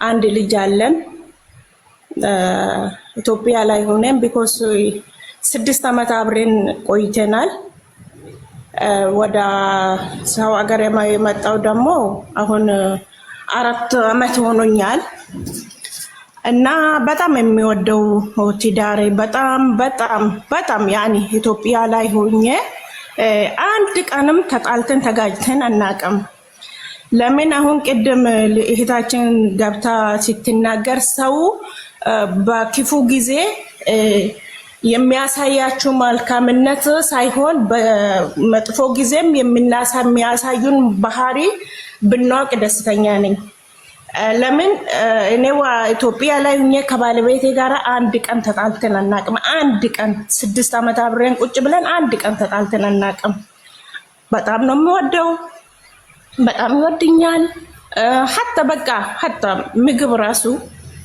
አንድ ልጅ አለን። ኢትዮጵያ ላይ ሆነን ቢኮስ 6 ዓመት አብረን ቆይተናል። ወደ ሰው ሀገር የመጣው ደግሞ አሁን 4 ዓመት ሆኖኛል። እና በጣም የሚወደው ትዳሬ በጣም ያኔ ኢትዮጵያ ላይ ሆኜ አንድ ቀንም ተጣልተን ተጋጭተን አናውቅም። ለምን አሁን ቅድም እህታችን ገብታ ስትናገር ሰው በክፉ ጊዜ የሚያሳያችሁ መልካምነት ሳይሆን በመጥፎ ጊዜም የሚያሳዩን ባህሪ ብናውቅ ደስተኛ ነኝ። ለምን እኔ ኢትዮጵያ ላይ ሆኜ ከባለቤቴ ጋር አንድ ቀን ተጣልተን አናውቅም። አንድ ቀን 6 ዓመት አብረን ቁጭ ብለን አንድ ቀን ተጣልተን አናውቅም። በጣም ነው የምወደው፣ በጣም ይወድኛል። ሀታ ምግብ ራሱ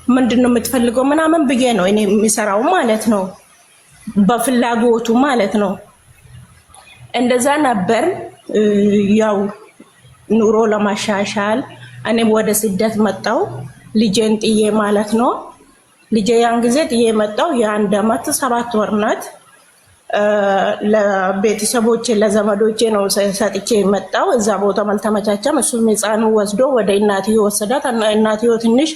ምንድነው የምትፈልገው ምናምን ብዬ ነው እኔ የሚሰራው ማለት ነው፣ በፍላጎቱ ማለት ነው። እንደዛ ነበር። ያው ኑሮ ለማሻሻል እኔም ወደ ስደት መጣው ልጄን ጥዬ ማለት ነው። ልጄ ያን ጊዜ ጥዬ መጣው የ1 ዓመት 7 ወር ናት። ለቤተሰቦቼ ለዘመዶቼ ነው ሰጥቼ መጣው። እዛ ቦታ አልተመቻቸም። እሱም ህፃኑ ወስዶ ወደ እናትዮ ወሰዳት። እናትዮ ትንሽ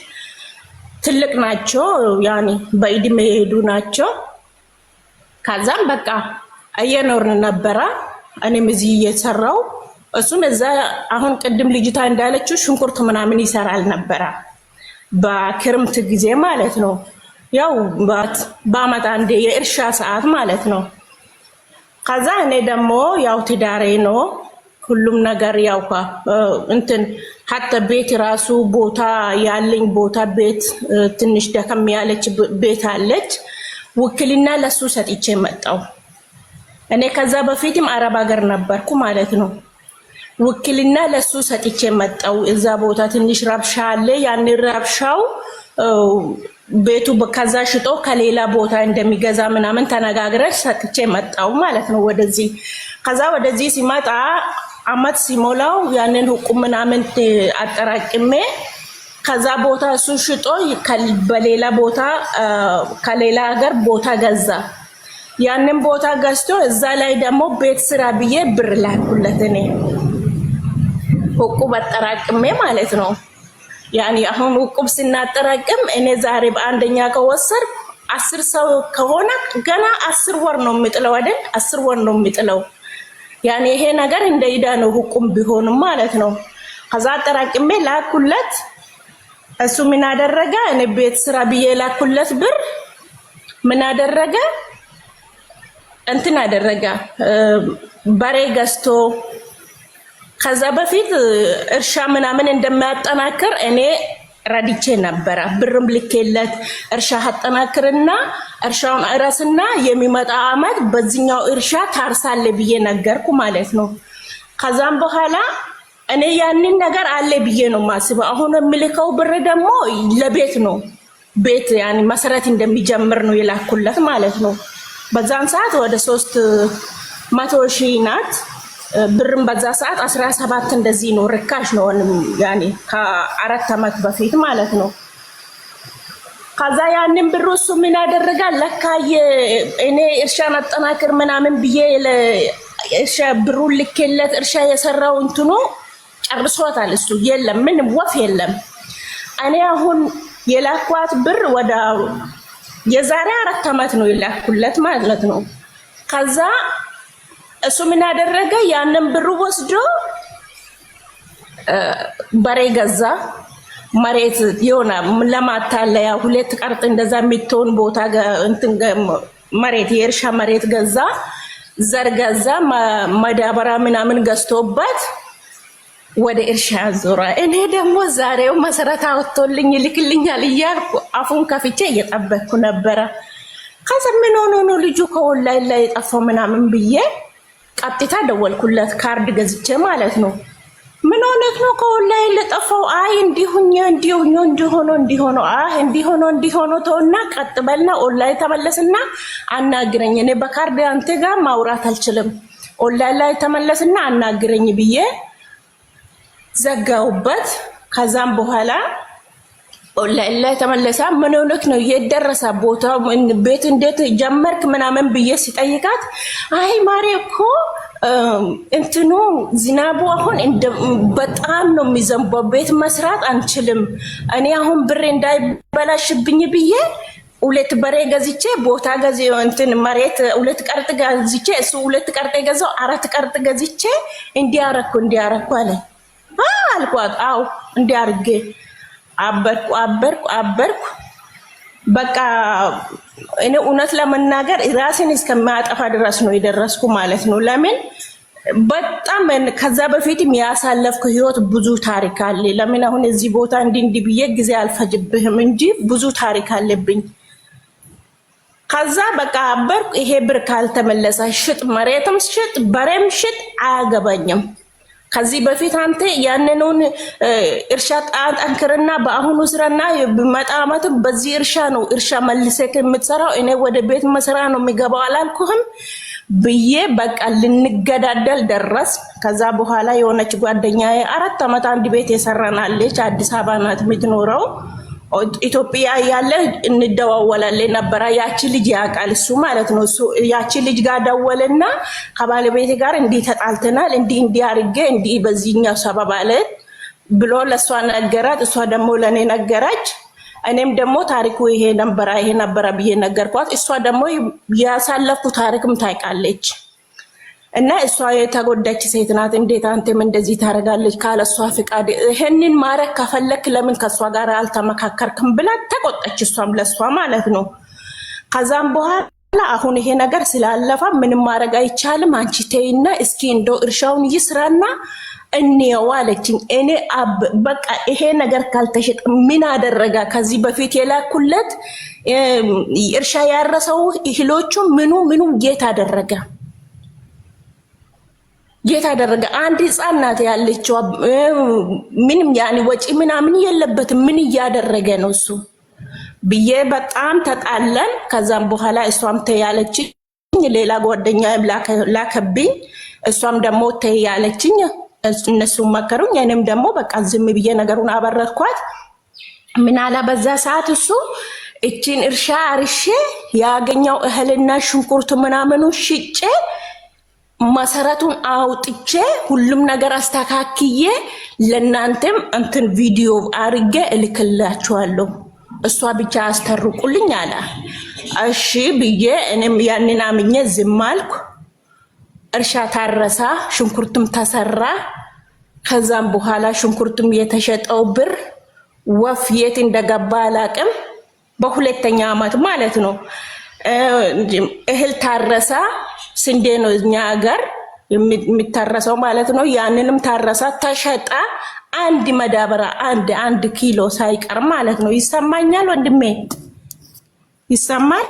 ትልቅ ናቸው ያኔ በእድሜ የሄዱ ናቸው። ከዛም በቃ እየኖርን ነበረ። እኔም እዚህ እየሰራው እሱም እዛ አሁን ቅድም ልጅታ እንዳለችው ሽንኩርት ምናምን ይሰራል ነበረ በክርምት ጊዜ ማለት ነው። ያው በአመት አንዴ የእርሻ ሰዓት ማለት ነው። ከዛ እኔ ደግሞ ያው ትዳሬ ነው ሁሉም ነገር ያው እንትን ሀተ ቤት ራሱ ቦታ ያለኝ ቦታ ቤት ትንሽ ደከም ያለች ቤት አለች። ውክልና ለሱ ሰጥቼ መጣው። እኔ ከዛ በፊትም አረብ ሀገር ነበርኩ ማለት ነው። ውክልና ለሱ ሰጥቼ መጣው። እዛ ቦታ ትንሽ ረብሻ አለ። ያን ረብሻው ቤቱ ከዛ ሽጦ ከሌላ ቦታ እንደሚገዛ ምናምን ተነጋግረሽ ሰጥቼ መጣው ማለት ነው ወደዚህ። ከዛ ወደዚህ ሲመጣ አመት ሲሞላው ያንን ሁቁም ምናምን አጠራቅሜ ከዛ ቦታ እሱ ሽጦ በሌላ ቦታ ከሌላ ሀገር ቦታ ገዛ። ያንን ቦታ ገዝቶ እዛ ላይ ደግሞ ቤት ስራ ብዬ ብር ላኩለት እኔ ሁቁም አጠራቅሜ ማለት ነው። ያኔ አሁን ሁቁም ስናጠራቅም እኔ ዛሬ በአንደኛ ከወሰር 10 ሰው ከሆነ ገና 10 ወር ነው የሚጥለው አይደል? 10 ወር ነው የሚጥለው። ያኔ ይሄ ነገር እንደይዳ ነው ሁቁም ቢሆንም ማለት ነው። ከዛ አጠራቅሜ ላኩለት። እሱ ምን አደረገ? እኔ ቤት ስራ ብዬ ላኩለት ብር ምን አደረገ? እንትን አደረገ በሬ ገዝቶ ከዛ በፊት እርሻ ምናምን እንደማያጠናክር እኔ ረድቼ ነበረ። ብርም ልኬለት እርሻ አጠናክርና እርሻውን እረስና የሚመጣ አመት በዚህኛው እርሻ ታርሳለ ብዬ ነገርኩ ማለት ነው። ከዛም በኋላ እኔ ያንን ነገር አለ ብዬ ነው ማስበው። አሁን የምልከው ብር ደግሞ ለቤት ነው። ቤት ያኔ መሰረት እንደሚጀምር ነው የላኩለት ማለት ነው። በዛን ሰዓት ወደ 300,000 ናት ብርም በዛ ሰዓት 17 እንደዚህ ነው። ርካሽ ነው ያኔ ከ4 አመት በፊት ማለት ነው። ከዛ ያንን ብር እሱ ምን ያደርጋል? ለካ እኔ እርሻን አጠናክር ምናምን ብዬ እርሻ ብሩን ልኬለት እርሻ የሰራው እንትኑ ጨርሶታል። እሱ የለም ምንም ወፍ የለም። እኔ አሁን የላኳት ብር ወደ የዛሬ 4 አመት ነው የላኩለት ማለት ነው። ከዛ እሱ ምን ያደረገ? ያንን ብር ወስዶ በሬ ገዛ። መሬት የሆነ ለማታለያ 2 ቀርጥ እንደዛ የሚትሆን ቦታ እንትን መሬት የእርሻ መሬት ገዛ። ዘር ገዛ። ማዳበሪያ ምናምን ገዝቶበት ወደ እርሻ ዞራ። እኔ ደግሞ ዛሬው መሰረት አወጥቶልኝ ይልክልኛል እያልኩ አፉን ከፍቼ እየጠበቅኩ ነበረ። ከዛ ምን ሆኖ ነው ልጁ ከኦንላይን ላይ የጠፋው ምናምን ብዬ ቀጥታ ደወልኩለት። ካርድ ገዝቼ ማለት ነው። ምን ሆነክ ነው ከኦንላይን ለጠፋው? አይ እንዲሆኖ ተውና ቀጥበልና ኦንላይን ተመለስና አናግረኝ። እኔ በካርድ አንተ ጋር ማውራት አልችልም። ኦንላይን ላይ ተመለስና አናግረኝ ብዬ ዘጋውበት። ከዛም በኋላ ኦንላይን ላይ ተመለሰ። ምን ሆነክ ነው? የደረሰ ቦታ ቤት እንዴት ጀመርክ ምናምን ብዬ ሲጠይቃት አይ ማሬ እኮ እንትኑ ዝናቡ አሁን በጣም ነው የሚዘንበው፣ ቤት መስራት አንችልም። እኔ አሁን ብሬ እንዳይበላሽብኝ ብዬ 2 በሬ ገዝቼ ቦታ ገዝ እንትን መሬት 2 ቀርጥ ገዝቼ እሱ 2 ቀርጥ ገዛው 4 ቀርጥ ገዝቼ እንዲያረኩ አለ። አልኳት አው እንዲያርጌ አበርኩ በቃ እኔ እውነት ለመናገር ራሴን እስከማያጠፋ ድረስ ነው የደረስኩ ማለት ነው። ለምን በጣም ከዛ በፊትም ያሳለፍኩ ህይወት ብዙ ታሪክ አለ። ለምን አሁን እዚህ ቦታ እንዲህ ብዬ ጊዜ አልፈጅብህም እንጂ ብዙ ታሪክ አለብኝ። ከዛ በቃ አበርኩ። ይሄ ብር ካልተመለሰ ሽጥ፣ መሬትም ሽጥ፣ በሬም ሽጥ፣ አያገባኝም። ከዚህ በፊት አንተ ያንኑን እርሻ ጠንክርና በአሁኑ ስራና በመጣ አመት በዚህ እርሻ ነው እርሻ መልሰክ የምትሰራው፣ እኔ ወደ ቤት መስራ ነው የሚገባው አላልኩህም ብዬ በቃ ልንገዳደል ደረስ። ከዛ በኋላ የሆነች ጓደኛዬ 4 አመት አንድ ቤት የሰራናለች፣ አዲስ አበባ ናት የምትኖረው። ኢትዮጵያ ያለ እንደዋወላለን ነበር። ያቺ ልጅ ያቃል እሱ ማለት ነው። እሱ ያቺ ልጅ ጋር ደወለና ከባለቤቴ ጋር እንዲህ ተጣልተናል፣ እንዲህ አርጌ እንዲህ በዚህኛው ሰበብ አለ ብሎ ለሷ ነገራት። እሷ ደግሞ ለኔ ነገረች። እኔም ደግሞ ታሪኩ ይሄ ነበረ ብዬ ነገርኳት። እሷ ደግሞ ያሳለፍኩ ታሪክም ታውቃለች እና እሷ የተጎዳች ሴት ናት። እንዴት አንተም እንደዚህ ታረጋለች ካለሷ ፍቃድ ይሄንን ማረክ ከፈለክ ለምን ከሷ ጋር አልተመካከርክም ብላ ተቆጣች። እሷም ለሷ ማለት ነው። ከዛም በኋላ አሁን ይሄ ነገር ስላለፈ ምንም ማረግ አይቻልም፣ አንቺ ተይና እስኪ እንደው እርሻውን ይስራና እንየው አለችኝ። እኔ በቃ ይሄ ነገር ካልተሸጠ ምን አደረጋ? ከዚህ በፊት የላኩለት እርሻ ያረሰው እህሎቹ ምኑ ጌታ አደረገ? አንድ ህፃን ናት ያለችው። ምንም ያኔ ወጪ ምናምን የለበትም። ምን እያደረገ ነው እሱ ብዬ በጣም ተጣለን። ከዛም በኋላ እሷም ተያለችኝ፣ ሌላ ጓደኛ ላከብኝ። እሷም ደግሞ ተያለችኝ። እነሱ መከሩኝ። እኔም ደግሞ በቃ ዝም ብዬ ነገሩን አበረድኳት። ምን አላ በዛ ሰዓት እሱ እቺን እርሻ አርሼ ያገኘው እህልና ሽንኩርት ምናምኑ ሽጬ መሰረቱን አውጥቼ ሁሉም ነገር አስተካክዬ ለናንተም እንትን ቪዲዮ አርጌ እልክላችኋለሁ፣ እሷ ብቻ አስተርቁልኝ አለ። እሺ ብዬ እኔም ያንን አምኜ ዝም አልኩ። እርሻ ታረሳ፣ ሽንኩርትም ተሰራ። ከዛም በኋላ ሽንኩርትም የተሸጠው ብር ወፍ የት እንደገባ አላቅም። በሁለተኛ አመት ማለት ነው። እህል ታረሳ፣ ስንዴ ነው እኛ ሀገር የሚታረሰው ማለት ነው። ያንንም ታረሳ፣ ተሸጣ። አንድ መዳበራ አንድ ኪሎ ሳይቀር ማለት ነው። ይሰማኛል ወንድሜ? ይሰማል?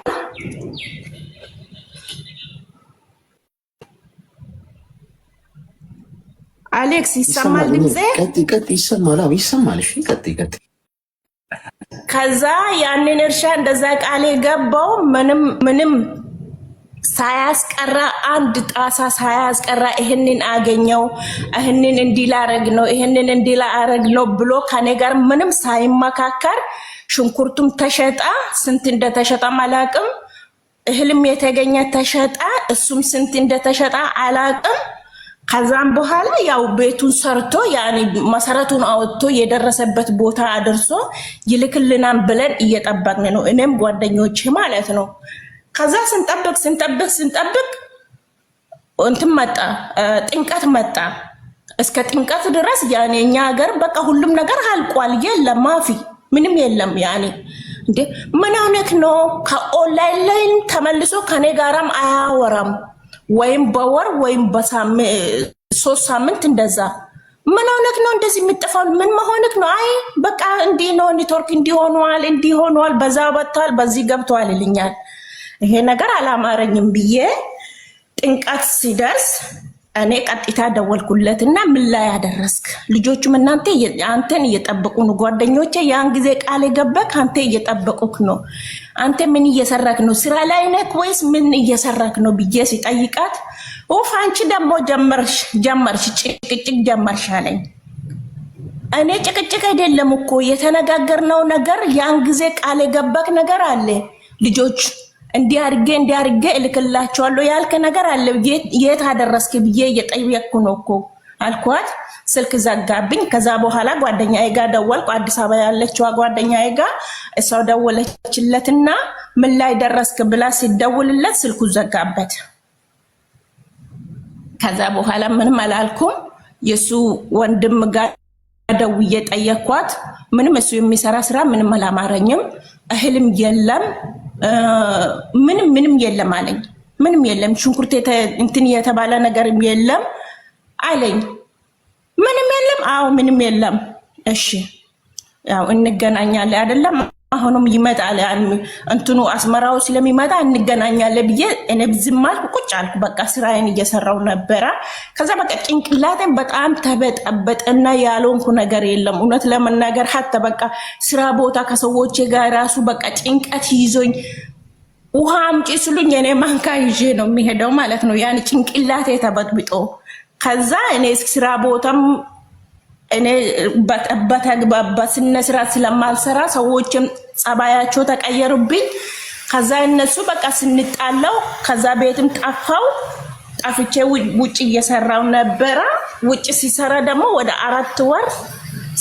አሌክስ ይሰማል ድምጼ? ቀጥ ይሰማል። አዎ ይሰማል። እሺ ቀጥ ከዛ ያንን እርሻ እንደዛ ቃል የገባው ምንም ሳያስቀራ አንድ ጣሳ ሳያስቀራ ይሄንን አገኘው፣ ይሄንን እንዲላረግ ነው፣ ይሄንን እንዲላረግ ነው ብሎ ከኔ ጋር ምንም ሳይመካከር ሽንኩርቱም ተሸጣ። ስንት እንደተሸጠ አላቅም። እህልም የተገኘ ተሸጣ። እሱም ስንት እንደተሸጠ አላቅም። ከዛም በኋላ ያው ቤቱን ሰርቶ ያኔ መሰረቱን አወጥቶ የደረሰበት ቦታ አድርሶ ይልክልናል ብለን እየጠበቅን ነው፣ እኔም ጓደኞቼ ማለት ነው። ከዛ ስንጠብቅ እንትን መጣ፣ ጥምቀት መጣ። እስከ ጥምቀት ድረስ ያኔ እኛ ሀገር በቃ ሁሉም ነገር አልቋል። የለም ማፊ ምንም የለም። ያኔ እንዴ ምን ሆነክ ነው? ከኦንላይን ላይ ተመልሶ ከኔ ጋራም አያወራም፣ ወይም በወር ወይም በ3 ሳምንት እንደዛ። ምን ሆነክ ነው እንደዚህ የምትጠፋው? ምን መሆንክ ነው? አይ በቃ እንዲህ ነው፣ ኔትወርክ እንዲሆኗል፣ በዛ ወጥቷል፣ በዚህ ገብቷል ይልኛል። ይሄ ነገር አላማረኝም ብዬ ጥምቀት ሲደርስ እኔ ቀጥታ ደወልኩለትና ምን ላይ ያደረስክ? ልጆቹም አንተን እየጠበቁ ነው፣ ጓደኞቼ ያን ጊዜ ቃል የገባክ አንተ እየጠበቁክ ነው። አንተ ምን እየሰራክ ነው? ስራ ላይ ነህ ወይስ ምን እየሰራክ ነው ብዬ ሲጠይቃት ኡፍ አንቺ ደግሞ ጀመርሽ ጭቅጭቅ ጀመርሽ አለኝ። እኔ ጭቅጭቅ አይደለም እኮ የተነጋገርነው ነገር፣ ያን ጊዜ ቃል የገባክ ነገር አለ። ልጆች እንዲያርጌ እልክላቸዋለሁ ያልከ ነገር አለ። የት አደረስክ ብዬ እየጠየቅኩ ነው እኮ አልኳት። ስልክ ዘጋብኝ። ከዛ በኋላ ጓደኛዬ ጋር ደወልኩ፣ አዲስ አበባ ያለችው ጓደኛዬ ጋር። እሷ ደወለችለትና ምን ላይ ደረስክ ብላ ሲደውልለት ስልኩ ዘጋበት። ከዛ በኋላ ምንም አላልኩም። የሱ ወንድም ጋር ደውዬ ጠየኳት። ምንም እሱ የሚሰራ ስራ ምንም አላማረኝም፣ እህልም የለም ምንም የለም አለኝ። ምንም የለም ሽንኩርት እንትን የተባለ ነገርም የለም አለኝ። ምንም የለም? አዎ ምንም የለም። እሺ ያው እንገናኛለን አይደለም? አሁንም ይመጣል እንትኑ አስመራው ስለሚመጣ እንገናኛለን ብዬ እኔ ዝም አልኩ፣ ቁጭ አልኩ። በቃ ስራዬን እየሰራው ነበረ። ከዛ በቃ ጭንቅላቴን በጣም ተበጠበጠና ያልሆንኩ ነገር የለም እውነት ለመናገር። ሀተ በቃ ስራ ቦታ ከሰዎች ጋር ራሱ በቃ ጭንቀት ይዞኝ ውሃ አምጪ ስሉኝ እኔ ማንካ ይዤ ነው የሚሄደው ማለት ነው። ያን ጭንቅላቴ ተበጥብጦ ከዛ እኔ ስራ ቦታም እኔ በስነ ስርዓት ስለማልሰራ ሰዎችም ጸባያቸው ተቀየሩብኝ። ከዛ እነሱ በቃ ስንጣለው ከዛ ቤትም ጠፍቼ ውጭ እየሰራው ነበረ። ውጭ ሲሰራ ደግሞ ወደ 4 ወር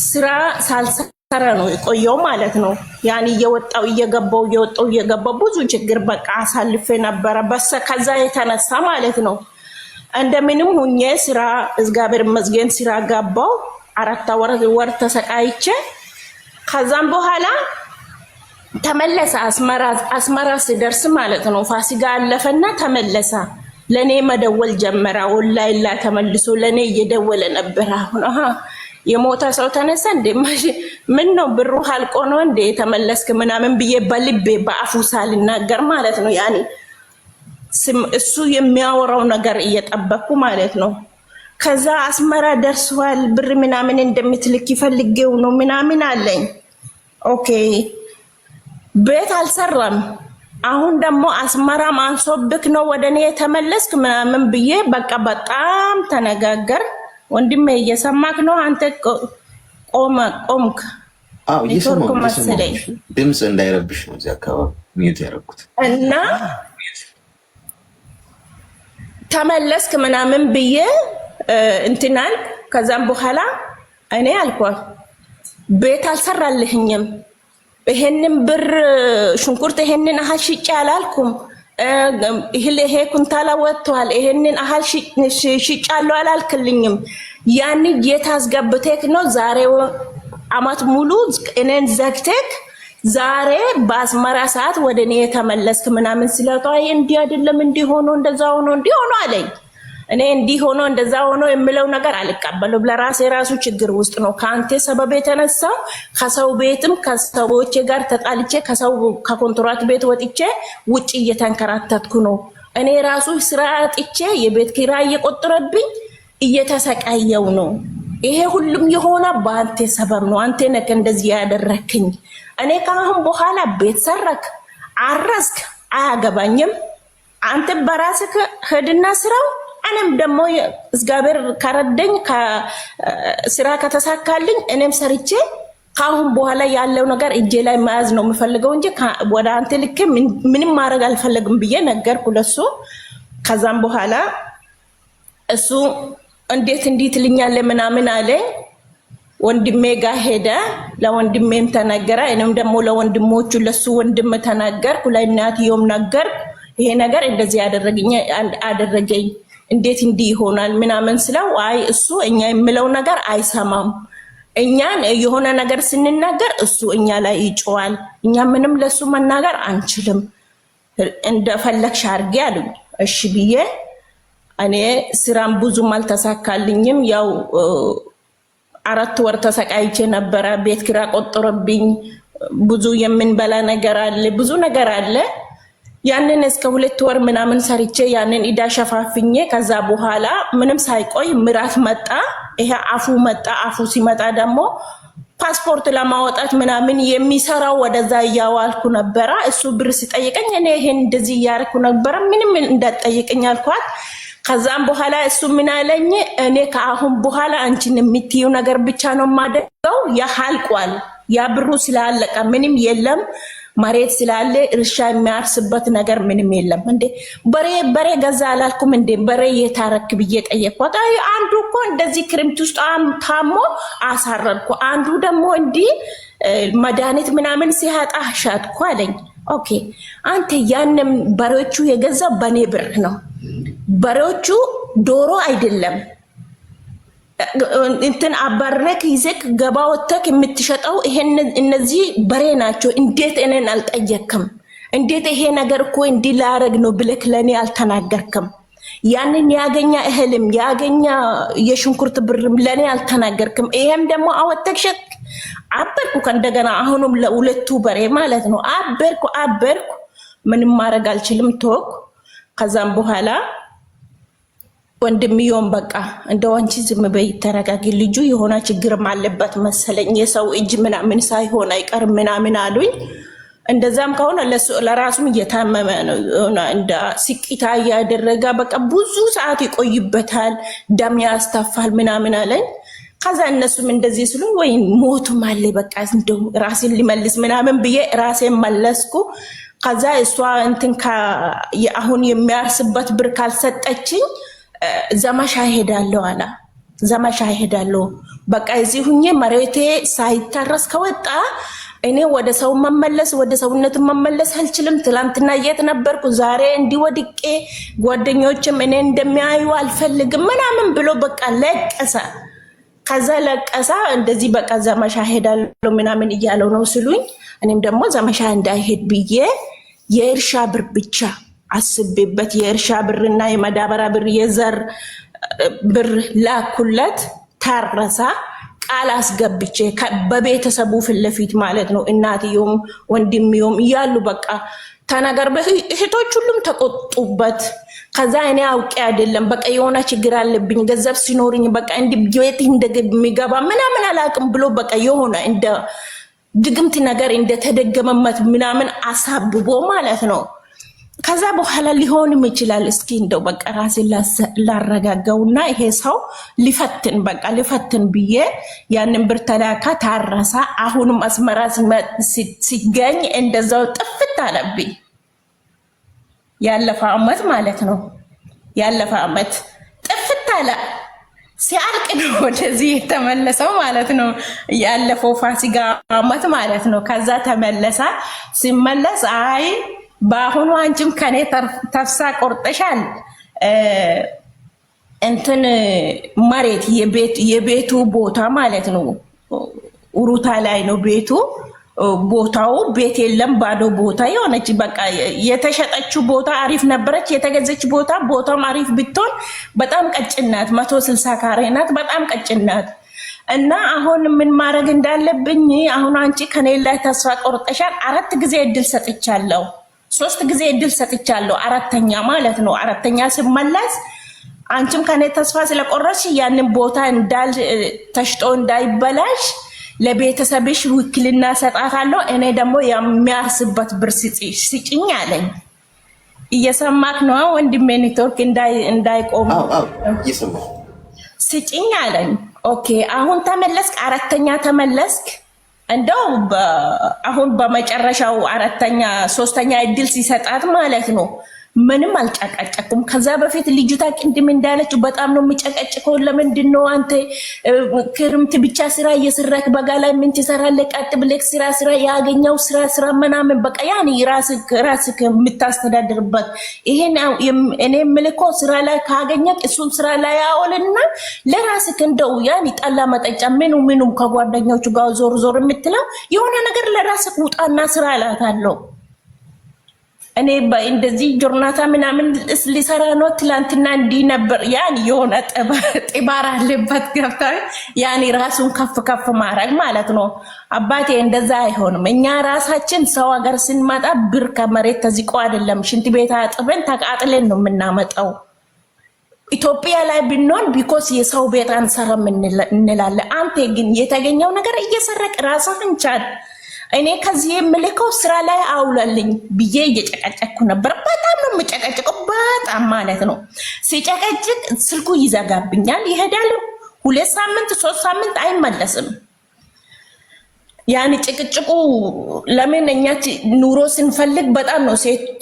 ስራ ሳልሰራ ተረ ነው የቆየው ማለት ነው። ያን እየወጣው እየገባው ብዙ ችግር በቃ አሳልፌ ነበረ ከዛ የተነሳ ማለት ነው። እንደምንም ሁኜ ስራ እግዚአብሔር ይመስገን ስራ ገባው 4 ወር ተሰቃይቼ ከዛም በኋላ ተመለሰ። አስመራ ሲደርስ ማለት ነው ፋሲካ አለፈና ተመለሰ። ለኔ መደወል ጀመረ። ኦንላይን ላይ ተመልሶ ለኔ እየደወለ ነበር። አሁን የሞተ ሰው ተነሳ እንዴ ምን ነው ብሩ አልቆ ነው እንዴ ተመለስክ ምናምን ብዬ በልቤ በአፉ ሳልናገር ማለት ነው። ያኔ እሱ የሚያወራው ነገር እየጠበቅኩ ማለት ነው። ከዛ አስመራ ደርሷል ብር ምናምን እንደምትልክ ይፈልገው ነው ምናምን አለኝ። ኦኬ ቤት አልሰራም። አሁን ደግሞ አስመራ ማንሶብክ ነው ወደኔ የተመለስክ ምናምን ብዬ በቃ በጣም ተነጋገር። ወንድሜ እየሰማክ ነው አንተ? ቆምክ? አዎ እየሰማሁ መሰለኝ። ድምጽ እንዳይረብሽ ነው እዚህ አካባቢ ሚዩት ያደረኩት እና ተመለስክ ምናምን ብዬ እንትናል። ከዛም በኋላ እኔ አልኳት ቤት አልሰራልህኝም፣ ይሄንን ብር ሽንኩርት ይሄንን አህል ሽጬ አላልኩም፣ ይሄ ኩንታላ ወጥቷል ይሄንን አህል ሽጫለሁ አላልክልኝም። ያን የታስገብተክ ነው ዛሬ አመት ሙሉ እኔን ዘግተክ ዛሬ በአስመራ ሰዓት ወደ እኔ የተመለስክ ምናምን ስለቷይ እንዲህ አይደለም እንዲህ ሆኖ እንደዛ ሆኖ እንዲህ ሆኖ አለኝ። እኔ እንዲህ ሆኖ እንደዛ ሆኖ የምለው ነገር አልቀበልም። ለራሴ ራሱ ችግር ውስጥ ነው ከአንተ ሰበብ የተነሳ ከሰው ቤትም ከሰዎች ጋር ተጣልቼ ከኮንትራት ቤት ወጥቼ ውጪ እየተንከራተትኩ ነው። እኔ ራሱ ስራ አጥቼ የቤት ኪራይ እየቆጠረብኝ እየተሰቃየው ነው። ይሄ ሁሉም የሆነ በአንተ ሰበብ ነው። አንተ ነህ እንደዚህ ያደረክኝ። እኔ ካሁን በኋላ ቤት ሰረክ አረስክ አያገባኝም። አንተ በራስህ ሄድና ስራው እኔም ደግሞ እግዚአብሔር ከረደኝ ስራ ከተሳካልኝ እኔም ሰርቼ ካሁን በኋላ ያለው ነገር እጄ ላይ መያዝ ነው የምፈልገው እንጂ ወደ አንተ ልክ ምንም ማድረግ አልፈልግም ብዬ ነገርኩ ለሱ። ከዛም በኋላ እሱ እንዴት እንዲት ልኛለ ምናምን አለ። ወንድሜ ጋር ሄደ፣ ለወንድሜም ተናገረ። እኔም ደግሞ ለወንድሞቹ ለሱ ወንድም ተናገርኩ፣ ለእናትየውም ነገርኩ። ይሄ ነገር እንደዚህ አደረገኝ እንዴት እንዲህ ይሆናል ምናምን ስለው አይ እሱ እኛ የምለው ነገር አይሰማም። እኛን የሆነ ነገር ስንናገር እሱ እኛ ላይ ይጮዋል። እኛ ምንም ለሱ መናገር አንችልም፣ እንደፈለግሽ አድርጌ አሉኝ። እሺ ብዬ እኔ ስራም ብዙም አልተሳካልኝም። ያው 4 ወር ተሰቃይቼ ነበረ። ቤት ኪራይ ቆጥሮብኝ ብዙ የምንበላ ነገር አለ፣ ብዙ ነገር አለ። ያንን እስከ 2 ወር ምናምን ሰርቼ ያንን ኢዳ ሸፋፍኜ ከዛ በኋላ ምንም ሳይቆይ ምራት መጣ። ይሄ አፉ መጣ። አፉ ሲመጣ ደግሞ ፓስፖርት ለማውጣት ምናምን የሚሰራው ወደዛ እያዋልኩ ነበረ። እሱ ብር ሲጠይቀኝ እኔ ይሄን እንደዚህ እያደረኩ ነበረ፣ ምንም እንዳትጠይቀኝ አልኳት። ከዛም በኋላ እሱ ምን አለኝ፣ እኔ ከአሁን በኋላ አንቺን የምትይው ነገር ብቻ ነው የማደርገው። ያልቋል፣ ያ ብሩ ስላለቀ ምንም የለም። መሬት ስላለ እርሻ የሚያርስበት ነገር ምንም የለም። እንዴ በሬ ገዛ አላልኩም እንዴ? በሬ የታረክ ብዬ ጠየቅኳት። አይ አንዱ እኮ እንደዚህ ክረምት ውስጥ ታሞ አሳረድኩ፣ አንዱ ደግሞ እንዲህ መድኃኒት ምናምን ሲያጣ ሻጥኩ አለኝ። ኦኬ አንተ ያንም በሬዎቹ የገዛው በኔ ብር ነው። በሬዎቹ ዶሮ አይደለም እንትን አባረክ ይዘክ ገባ ወተክ የምትሸጠው ይሄን እነዚህ በሬ ናቸው። እንዴት እኔን አልጠየቅም? እንዴት ይሄ ነገር እኮ እንዲህ ላረግ ነው ብለክ ለኔ አልተናገርክም? ያንን ያገኛ እህልም ያገኛ የሽንኩርት ብርም ለኔ አልተናገርክም? ይሄም ደግሞ አወተክ ሸጥ አበርኩ። ከእንደገና አሁንም ለሁለቱ በሬ ማለት ነው አበርኩ። ምንም ማድረግ አልችልም፣ ተወኩ። ከዛም በኋላ ወንድምየውም በቃ እንደው አንቺ ዝም በይ ተረጋጊ፣ ልጁ የሆነ ችግርም አለበት መሰለኝ የሰው እጅ ምናምን ሳይሆን አይቀርም ምናምን አሉኝ። እንደዛም ከሆነ ለራሱም እየታመመ ነው እንደ ሲቂታ እያደረገ በቃ ብዙ ሰዓት ይቆይበታል፣ ደም ያስተፋል ምናምን አለኝ። ከዛ እነሱም እንደዚህ ስሉ ወይ ሞቱም አለ በቃ እንደው ራሴን ሊመልስ ምናምን ብዬ ራሴን መለስኩ። ከዛ እሷ እንትን አሁን የሚያርስበት ብር ካልሰጠችኝ ዘመቻ ሄዳለሁ አለ። ዘመቻ እሄዳለሁ። በቃ እዚህ ሁኜ መሬቴ ሳይታረስ ከወጣ እኔ ወደ ሰው መመለስ ወደ ሰውነት መመለስ አልችልም። ትላንትና የት ነበርኩ? ዛሬ እንዲወድቄ ጓደኞችም እኔ እንደሚያዩ አልፈልግም ምናምን ብሎ በቃ ለቀሰ። ከዛ ለቀሳ እንደዚህ በቃ ዘመቻ ሄዳለሁ ምናምን እያለው ነው ስሉኝ፣ እኔም ደግሞ ዘመቻ እንዳይሄድ ብዬ የእርሻ ብር ብቻ አስቤበት የእርሻ ብርና የመዳበሪያ ብር የዘር ብር ላኩለት። ታረሳ ቃል አስገብቼ በቤተሰቡ ፊት ለፊት ማለት ነው። እናትዮም ወንድምዮም እያሉ በቃ ተናገር። እህቶች ሁሉም ተቆጡበት። ከዛ እኔ አውቄ አይደለም በቃ የሆነ ችግር አለብኝ ገንዘብ ሲኖርኝ በቃ እንዲ ቤት እንደሚገባ ምናምን አላውቅም ብሎ በቃ የሆነ እንደ ድግምት ነገር እንደተደገመመት ምናምን አሳብቦ ማለት ነው። ከዛ በኋላ ሊሆንም ይችላል እስኪ እንደው በቃ ራሴን ላረጋጋውና ይሄ ሰው ሊፈትን ብዬ ያንን ብር ተላካ። ታረሳ። አሁንም አስመራ ሲገኝ እንደዛው ጥፍት አለብኝ። ያለፈው አመት ማለት ነው። ያለፈው አመት ጥፍት አለ። ሲያልቅ ነው ወደዚህ የተመለሰው ማለት ነው። ያለፈው ፋሲካ አመት ማለት ነው። ከዛ ተመለሰ። ሲመለስ አይ በአሁኑ አንቺም ከኔ ተፍሳ ቆርጠሻል፣ እንትን መሬት የቤቱ ቦታ ማለት ነው ኡሩታ ላይ ነው ቤቱ። ቦታው ቤት የለም ባዶ ቦታ የሆነች በቃ የተሸጠችው ቦታ አሪፍ ነበረች። የተገዘች ቦታም አሪፍ ብትሆን በጣም ቀጭናት 160 ካሬ ናት። በጣም ቀጭናት እና አሁን ምን ማድረግ እንዳለብኝ አሁን አንቺ ከኔ ላይ ተስፋ ቆርጠሻል። 4 ጊዜ እድል ሰጥቻለሁ። 3 ጊዜ እድል ሰጥቻለሁ። አራተኛ ማለት ነው። አራተኛ ሲመለስ አንቺም ከኔ ተስፋ ስለቆረሽ ያንን ቦታ ተሽጦ እንዳይበላሽ ለቤተሰብሽ ውክልና ሰጣታለሁ። እኔ ደግሞ የሚያርስበት ብር ስጭኝ አለኝ። እየሰማክ ነው ወንድሜ? ኔትወርክ እንዳይቆም ስጭኝ አለኝ። ኦኬ አሁን ተመለስክ፣ አራተኛ ተመለስክ። እንደው አሁን በመጨረሻው ሶስተኛ እድል ሲሰጣት ማለት ነው ምንም አልጨቀጨኩም። ከዛ በፊት ልጅቷ ቅድም እንዳለችው በጣም ነው የሚጨቀጭቀው። ለምንድን ነው አንተ ክርምት ብቻ ስራ እየሰራክ በጋ ላይ ምን ትሰራለህ? ቀጥ ብለህ ስራ ያገኘው ስራ ምናምን በቃ ያኔ ራስክ የምታስተዳድርበት ይሄን እኔ ምልኮ ስራ ላይ ካገኘክ እሱን ስራ ላይ አውልና ለራስክ እንደው ያኔ ጠላ መጠጫ ምኑ ከጓደኞቹ ጋር ዞር የምትለው የሆነ ነገር ለራስክ ውጣና ስራ እላታለሁ። እኔ እንደዚህ ጆርናታ ምናምን ሊሰራ ነው። ትላንትና እንዲህ ነበር። ያን የሆነ ጥባር አለበት ገብታ ያን ራሱን ከፍ ማድረግ ማለት ነው። አባቴ እንደዛ አይሆንም። እኛ ራሳችን ሰው ሀገር ስንመጣ ብር ከመሬት ተዚቆ አይደለም ሽንት ቤት አጥበን ተቃጥለን ነው የምናመጣው። ኢትዮጵያ ላይ ብንሆን ቢኮስ የሰው ቤት አንሰራም እንላለን። አንተ ግን የተገኘው ነገር እየሰረቅ ራስህን ቻል። እኔ ከዚህ የምልከው ስራ ላይ አውላልኝ ብዬ እየጨቀጨኩ ነበር። በጣም ነው የምጨቀጭቀው፣ በጣም ማለት ነው። ሲጨቀጭቅ ስልኩ ይዘጋብኛል፣ ይሄዳል። 2 ሳምንት 3 ሳምንት አይመለስም። ያን ጭቅጭቁ ለምን እኛ ኑሮ ስንፈልግ በጣም ነው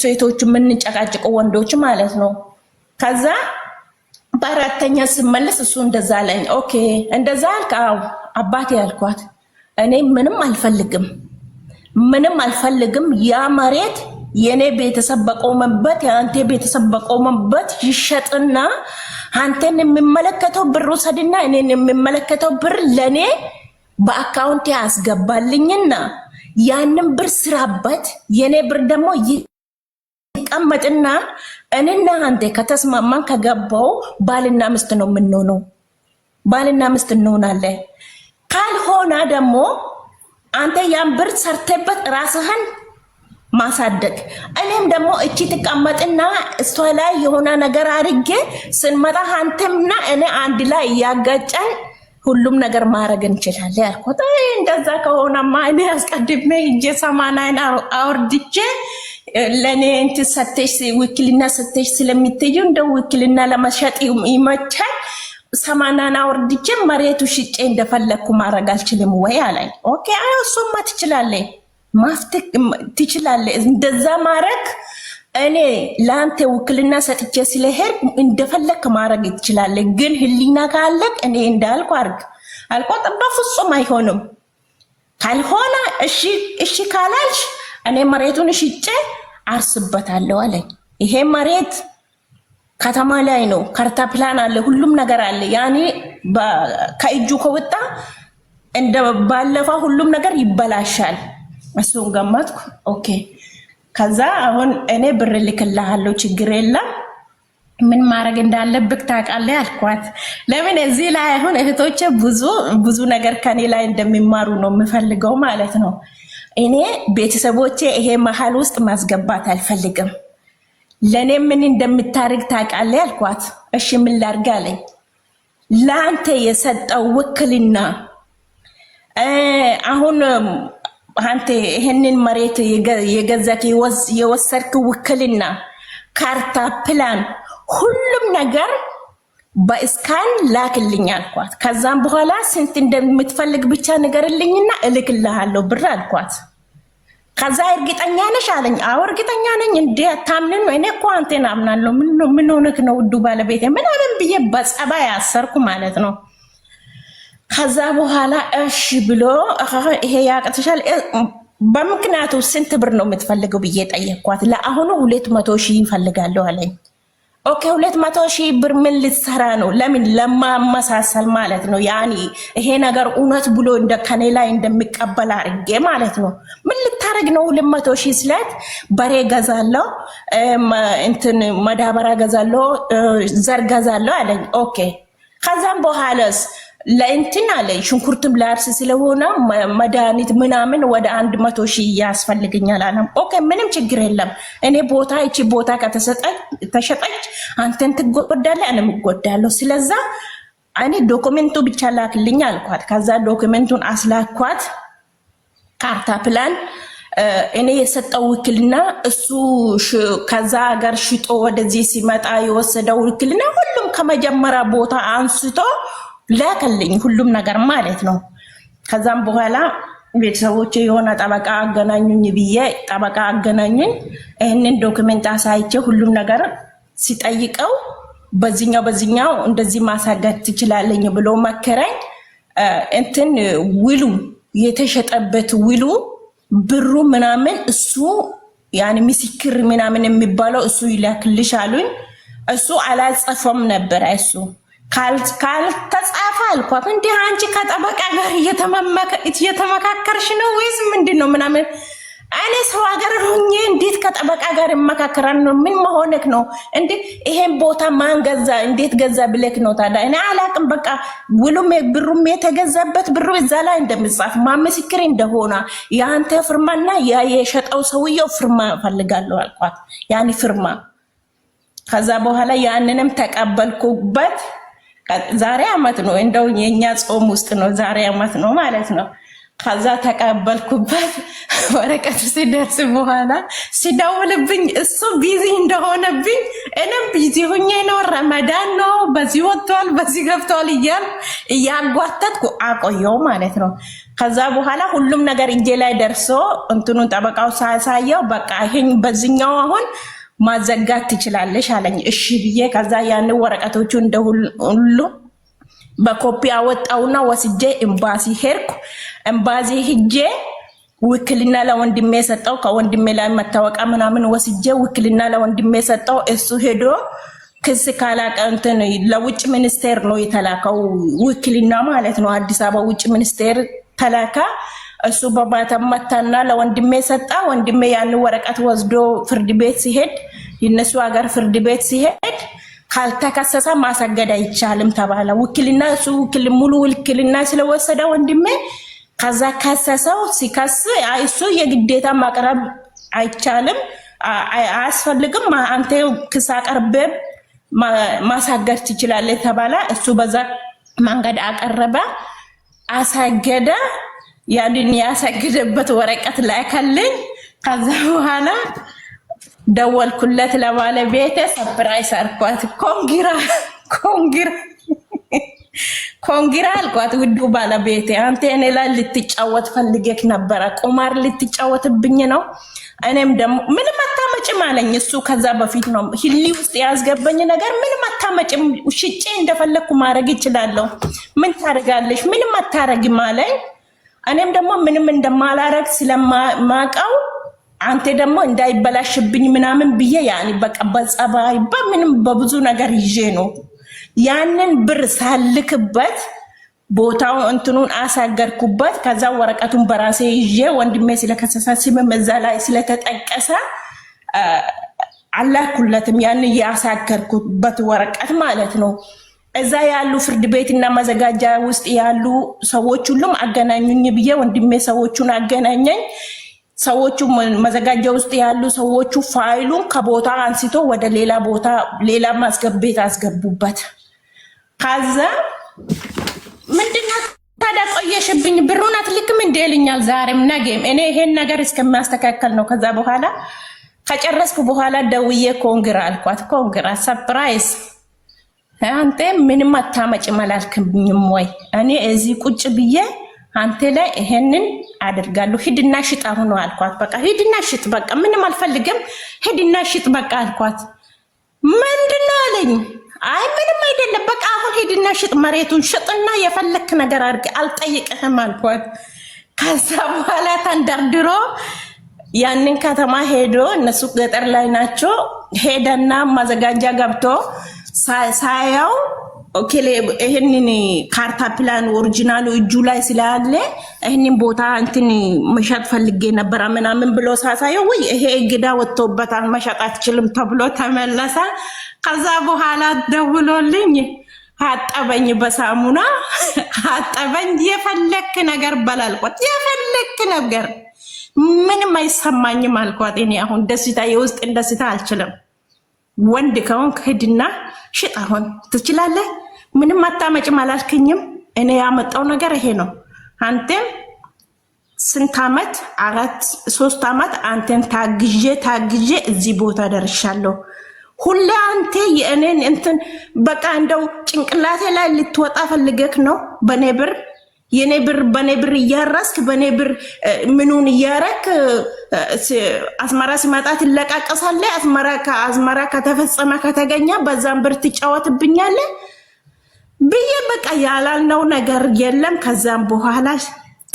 ሴቶች የምንጨቃጭቀው፣ ወንዶች ማለት ነው። ከዛ በአራተኛ ስመለስ እሱ እንደዛ አለኝ። ኦኬ እንደዛ አልክ? አዎ አባቴ ያልኳት እኔ ምንም አልፈልግም። ያ መሬት የኔ ቤተሰብ በቆመበት የአንተ ቤተሰብ በቆመበት ይሸጥና አንተን የሚመለከተው ብር ውሰድና እኔን የሚመለከተው ብር ለኔ በአካውንት ያስገባልኝና ያንን ብር ስራበት። የኔ ብር ደግሞ ይቀመጥና እኔና አንተ ከተስማማን ከገባው ባልና ሚስት ነው የምንሆነው። ባልና ሚስት እንሆናለን። ካልሆነ ደግሞ አንተ ያን ብር ሰርተበት ራስህን ማሳደግ፣ እኔም ደግሞ እቺ ትቀመጥና እሷ ላይ የሆነ ነገር አድርጌ ስንመጣ አንተምና እኔ አንድ ላይ እያጋጨን ሁሉም ነገር ማድረግ እንችላለን ያልኩት። እንደዛ ከሆነማ እኔ አስቀድሜ እጄ 80 አውርድቼ ለኔ እንትን ሰተሽ ውክልና ሰተሽ ስለሚትዩ እንደው ውክልና ለመሸጥ ይመቻል 80 አውርድቼ መሬቱ ሽጬ እንደፈለኩ ማድረግ አልችልም ወይ አለኝ። ኦኬ እሱማ ትችላለህ፣ ማፍትክ ትችላለህ። እንደዛ ማድረግ እኔ ላንተ ውክልና ሰጥቼ ስለሄድ እንደፈለክ ማድረግ ትችላለህ። ግን ህሊና ካለክ እኔ እንዳልኩ አርግ አልቆጥ በፍጹም አይሆንም። ካልሆነ እሺ ካላልሽ እኔ መሬቱን ሽጬ አርስበታለሁ አለኝ። ይሄ መሬት ከተማ ላይ ነው፣ ካርታ ፕላን አለ፣ ሁሉም ነገር አለ። ያኔ ከእጁ ከወጣ እንደ ባለፈው ሁሉም ነገር ይበላሻል። እሱን ገመትኩ። ኦኬ ከዛ አሁን እኔ ብር ልክልሃለሁ ችግር የለም ምን ማድረግ እንዳለብክ ታውቃለህ አልኳት። ለምን እዚህ ላይ አሁን እህቶቼ ብዙ ነገር ከኔ ላይ እንደሚማሩ ነው የምፈልገው ማለት ነው። እኔ ቤተሰቦቼ ይሄ መሀል ውስጥ ማስገባት አልፈልግም። ለኔ ምን እንደምታርግ ታውቃለህ አልኳት። እሺ ምን ላድርግ አለኝ። ለአንተ የሰጠው ውክልና አሁን አንተ ይሄንን መሬት የገዛክ የወሰድክ ውክልና ካርታ ፕላን ሁሉም ነገር በስካን ላክልኝ አልኳት። ከዛም በኋላ ስንት እንደምትፈልግ ብቻ ንገርልኝና እልክልሃለሁ ብር አልኳት። ከዛ እርግጠኛ ነሽ አለኝ። አዎ እርግጠኛ ነኝ። እንዴ አታምንን ነው? እኔ እኮ አንተን አምናለሁ። ምን ሆነክ ነው ውዱ ባለቤቴ ምናምን ብዬ በጸባይ አሰርኩ ማለት ነው። ከዛ በኋላ እሺ ብሎ ይሄ ያቅትሻል በምክንያቱ ስንት ብር ነው የምትፈልገው ብዬ ጠየቅኳት። ለአሁኑ 200,000 ይፈልጋለሁ አለኝ። ኦኬ 200,000 ብር ምን ልትሰራ ነው? ለምን ለማመሳሰል ማለት ነው። ያኒ ይሄ ነገር እውነት ብሎ እንደ ከኔ ላይ እንደሚቀበል አድርጌ ማለት ነው። ምን ልታረግ ነው 200,000 ስለት በሬ ገዛለሁ፣ እንትን መዳበሪያ ገዛለሁ፣ ዘር ገዛለሁ አለኝ። ኦኬ ከዛም በኋላስ ለእንትን አለኝ ሽንኩርትም ላርስ ስለሆነ መድኃኒት ምናምን ወደ 100,000 ያስፈልገኛል አለ። ኦኬ ምንም ችግር የለም። እኔ ቦታ እቺ ቦታ ከተሸጠች አንተን ትጎዳለህ፣ እኔም እጎዳለሁ። ስለዛ እኔ ዶክመንቱ ብቻ ላክልኝ አልኳት። ከዛ ዶክመንቱን አስላኳት። ካርታ ፕላን እኔ የሰጠው ውክልና እሱ ከዛ ሀገር ሽጦ ወደዚህ ሲመጣ የወሰደው ውክልና ሁሉም ከመጀመሪያ ቦታ አንስቶ ላከልኝ ሁሉም ነገር ማለት ነው። ከዛም በኋላ ቤተሰቦቼ የሆነ ጠበቃ አገናኙኝ ብዬ ጠበቃ አገናኙኝ። ይህንን ዶክመንት አሳይቼ ሁሉም ነገር ሲጠይቀው በዚህኛው እንደዚህ ማሳገድ ትችላለኝ ብሎ መከረኝ። እንትን ውሉ የተሸጠበት ውሉ ብሩ ምናምን እሱ ያኒ ምስክር ምናምን የሚባለው እሱ ይላክልሽ አሉኝ። እሱ አላጸፈም ነበር እሱ ካልተጻፈ አልኳት። እንዴ አንቺ ከጠበቃ ጋር እየተመካከርሽ ነው ወይስ ምንድነው ምናምን? እኔ ሰው ሀገር ሆኜ እንዴት ከጠበቃ ጋር መካከራን ነው? ምን መሆንክ ነው እንዴ? ይሄን ቦታ ማን ገዛ እንዴት ገዛ ብለክ ነው ታዲያ? እኔ አላቅም። በቃ ውሉም ብሩም የተገዛበት ብሩ እዛ ላይ እንደምጻፍ ማመስክር እንደሆነ ያንተ ፍርማና የሸጠው ሰውየው ፍርማ ፈልጋለሁ አልኳት። ያኒ ፍርማ። ከዛ በኋላ ያንንም ተቀበልኩበት። ዛሬ አመት ነው እንደው የኛ ጾም ውስጥ ነው ዛሬ አመት ነው ማለት ነው። ከዛ ተቀበልኩበት። ወረቀቱ ሲደርስ በኋላ ሲደውልብኝ እሱ ቢዚ እንደሆነብኝ እኔም ቢዚ ሆኜ ነው። ረመዳን ነው በዚህ ወጥቷል በዚህ ገብቷል እያጓተትኩ አቆየው ማለት ነው። ከዛ በኋላ ሁሉም ነገር እጄ ላይ ደርሶ እንትኑን ጠበቃው ሳያሳየው በቃ ይሄን በዚህኛው አሁን ማዘጋት ትችላለሽ አለኝ። እሺ ብዬ ከዛ ያን ወረቀቶቹ እንደሁሉ በኮፒ አወጣውና ወስጄ ኤምባሲ ሄድኩ። ኤምባሲ ሄጄ ውክልና ለወንድሜ ሰጠው። ከወንድሜ ላይ መታወቂያ ምናምን ወስጄ ውክልና ለወንድሜ ሰጠው። እሱ ሄዶ ክስ ካላቀ እንትን ለውጭ ሚኒስቴር ነው የተላከው ውክልና ማለት ነው። አዲስ አበባ ውጭ ሚኒስቴር ተላካ። እሱ በባተመታና ለወንድሜ ሰጣ። ወንድሜ ያን ወረቀት ወስዶ ፍርድ ቤት ሲሄድ የነሱ ሀገር ፍርድ ቤት ሲሄድ ካልተከሰሰ ማሰገድ አይቻልም ተባለ። ውክልና እሱ ሙሉ ውክልና ስለወሰደ ወንድሜ ከዛ ከሰሰው። ሲከስ እሱ የግዴታ ማቅረብ አይቻልም አያስፈልግም፣ አንተ ክስ አቀርበ ማሳገድ ትችላለህ ተባለ። እሱ በዛ መንገድ አቀረበ፣ አሳገደ። ያንን ያሰግደበት ወረቀት ላከልኝ። ከዛ በኋላ ደወልኩለት ለባለቤቴ ሰርፕራይዝ አልኳት። ኮንግራ አልኳት። ውዱ ባለቤቴ አንተ እኔ ላይ ልትጫወት ፈልገክ ነበረ፣ ቁማር ልትጫወትብኝ ነው። እኔም ደግሞ ምንም አታመጭም አለኝ እሱ ከዛ በፊት ነው ህሊ ውስጥ ያስገባኝ ነገር ምንም አታመጭም ሽጬ እንደፈለኩ ማድረግ ይችላልው ምን ታረጋለሽ ምንም አታረግም አለኝ እኔም ደግሞ ምንም እንደማላረግ ስለማቀው አንተ ደግሞ እንዳይበላሽብኝ ምናምን ብዬ ያኒ በቃ በጸባይ በምንም በብዙ ነገር ይዤ ነው ያንን ብር ሳልክበት ቦታው እንትኑን አሳገርኩበት ከዛ ወረቀቱን በራሴ ይዤ ወንድሜ ስለከሰሳ ሲመም እዛ ላይ ስለተጠቀሰ አላኩለትም ያን ያሳገርኩበት ወረቀት ማለት ነው እዛ ያሉ ፍርድ ቤትና ማዘጋጃ ውስጥ ያሉ ሰዎች ሁሉም አገናኙኝ ብዬ ወንድሜ ሰዎቹን አገናኘኝ ሰዎቹ ማዘጋጃ ውስጥ ያሉ ሰዎቹ ፋይሉን ከቦታ አንስቶ ወደ ሌላ ቦታ ሌላ ማስገቤት አስገቡበት ከዛ ምንድነው ታዲያ ቆየሽብኝ ብሩን አትልክም እንደልኛል ዛሬም ነገም እኔ ይሄን ነገር እስከማስተካከል ነው ከዛ በኋላ ከጨረስኩ በኋላ ደውዬ ኮንግራ አልኳት ኮንግራ ሰርፕራይዝ አንተ ምንም አታመጭ ማላልክኝም ወይ እኔ እዚህ ቁጭ ብዬ አንተ ላይ ይሄንን አድርጋለሁ ሂድና ሽጥ አሁን ነው አልኳት በቃ ሂድና ሽጥ በቃ ምንም አልፈልግም ሂድና ሽጥ በቃ አልኳት ምንድነው አለኝ አይ ምንም አይደለም በቃ አሁን ሄድና ሽጥ መሬቱን ሽጥና የፈለክ ነገር አድርግ አልጠይቅህም አልኳት ከዛ በኋላ ተንደርድሮ ያንን ከተማ ሄዶ እነሱ ገጠር ላይ ናቸው ሄደና ማዘጋጃ ገብቶ ሳያው ኦኬ ይሄንን ካርታ ፕላን ኦሪጂናሉ እጁ ላይ ስላለ ይሄንን ቦታ እንትን መሸጥ ፈልጌ ነበር ምናምን ብሎ ሳሳየው ወይ ይሄ ግዳ ወጥቶበታል መሸጥ አትችልም ተብሎ ተመለሰ ከዛ በኋላ ደውሎልኝ አጠበኝ በሳሙና አጠበኝ የፈለክ ነገር በላልኳት የፈለክ ነገር ምንም አይሰማኝም አልኳት እኔ አሁን ደስታ የውስጥ ደስታ አልችልም ወንድ ከሆንክ ሂድና ሽጥ አሁን ትችላለህ ምንም አታመጭም አላልከኝም እኔ ያመጣው ነገር ይሄ ነው አንተም ስንት አመት 3 አመት አንተን ታግዤ እዚህ ቦታ ደርሻለሁ ሁላ አንተ የኔን እንትን በቃ እንደው ጭንቅላቴ ላይ ልትወጣ ፈልገክ ነው በኔብር የኔብር በኔብር ያራስክ በኔብር ምኑን ያረክ አስመራ ሲመጣ ትለቃቀሳለህ አስመራ ከተፈጸመ ከተገኘ በዛም ብር ትጫወትብኛለህ ብዬ በቃ ያላልነው ነገር የለም ከዛም በኋላ